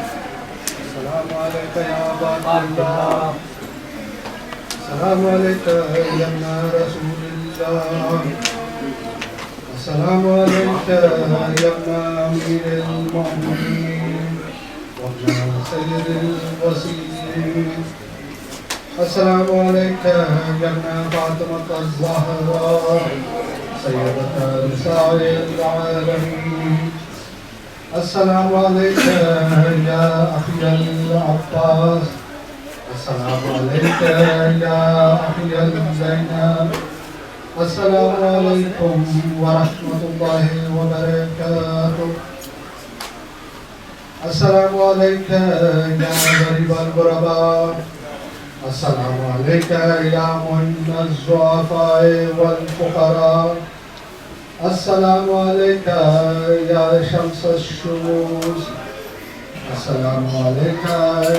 السلام عليك يا عباد الله السلام عليك يا ابن رسول الله السلام عليك يا ابن أمير المؤمنين وابن سيد الوصيين السلام عليك يا ابن فاطمة الزهراء سيدة نساء العالمين السلام عليك يا أخي العباس السلام عليك يا أخي زينب السلام عليكم ورحمة الله وبركاته السلام عليك يا غريب الغرباء السلام عليك يا معين الضعفاء والفقراء السلام عليك يا شمس الشموس السلام عليك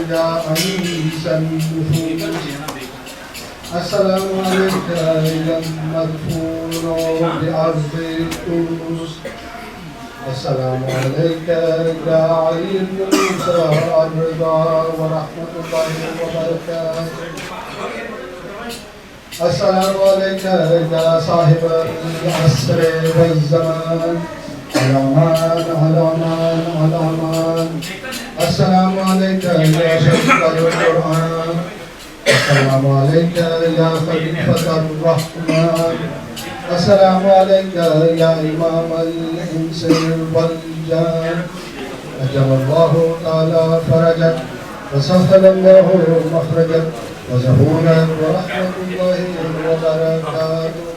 يا أنيس النفوس السلام عليك يا المدفون بأرض تونس السلام عليك يا علي موسى الرضا ورحمة الله وبركاته السلام عليك يا صاحب العصر والزمان الأمان الأمان الأمان السلام عليك يا شيخ القرآن السلام عليك يا خليفة الرحمن السلام عليك يا إمام الإنس والجان أجل الله تعالى فرجك وسهل الله مخرجك وزهورا ورحمة الله وبركاته.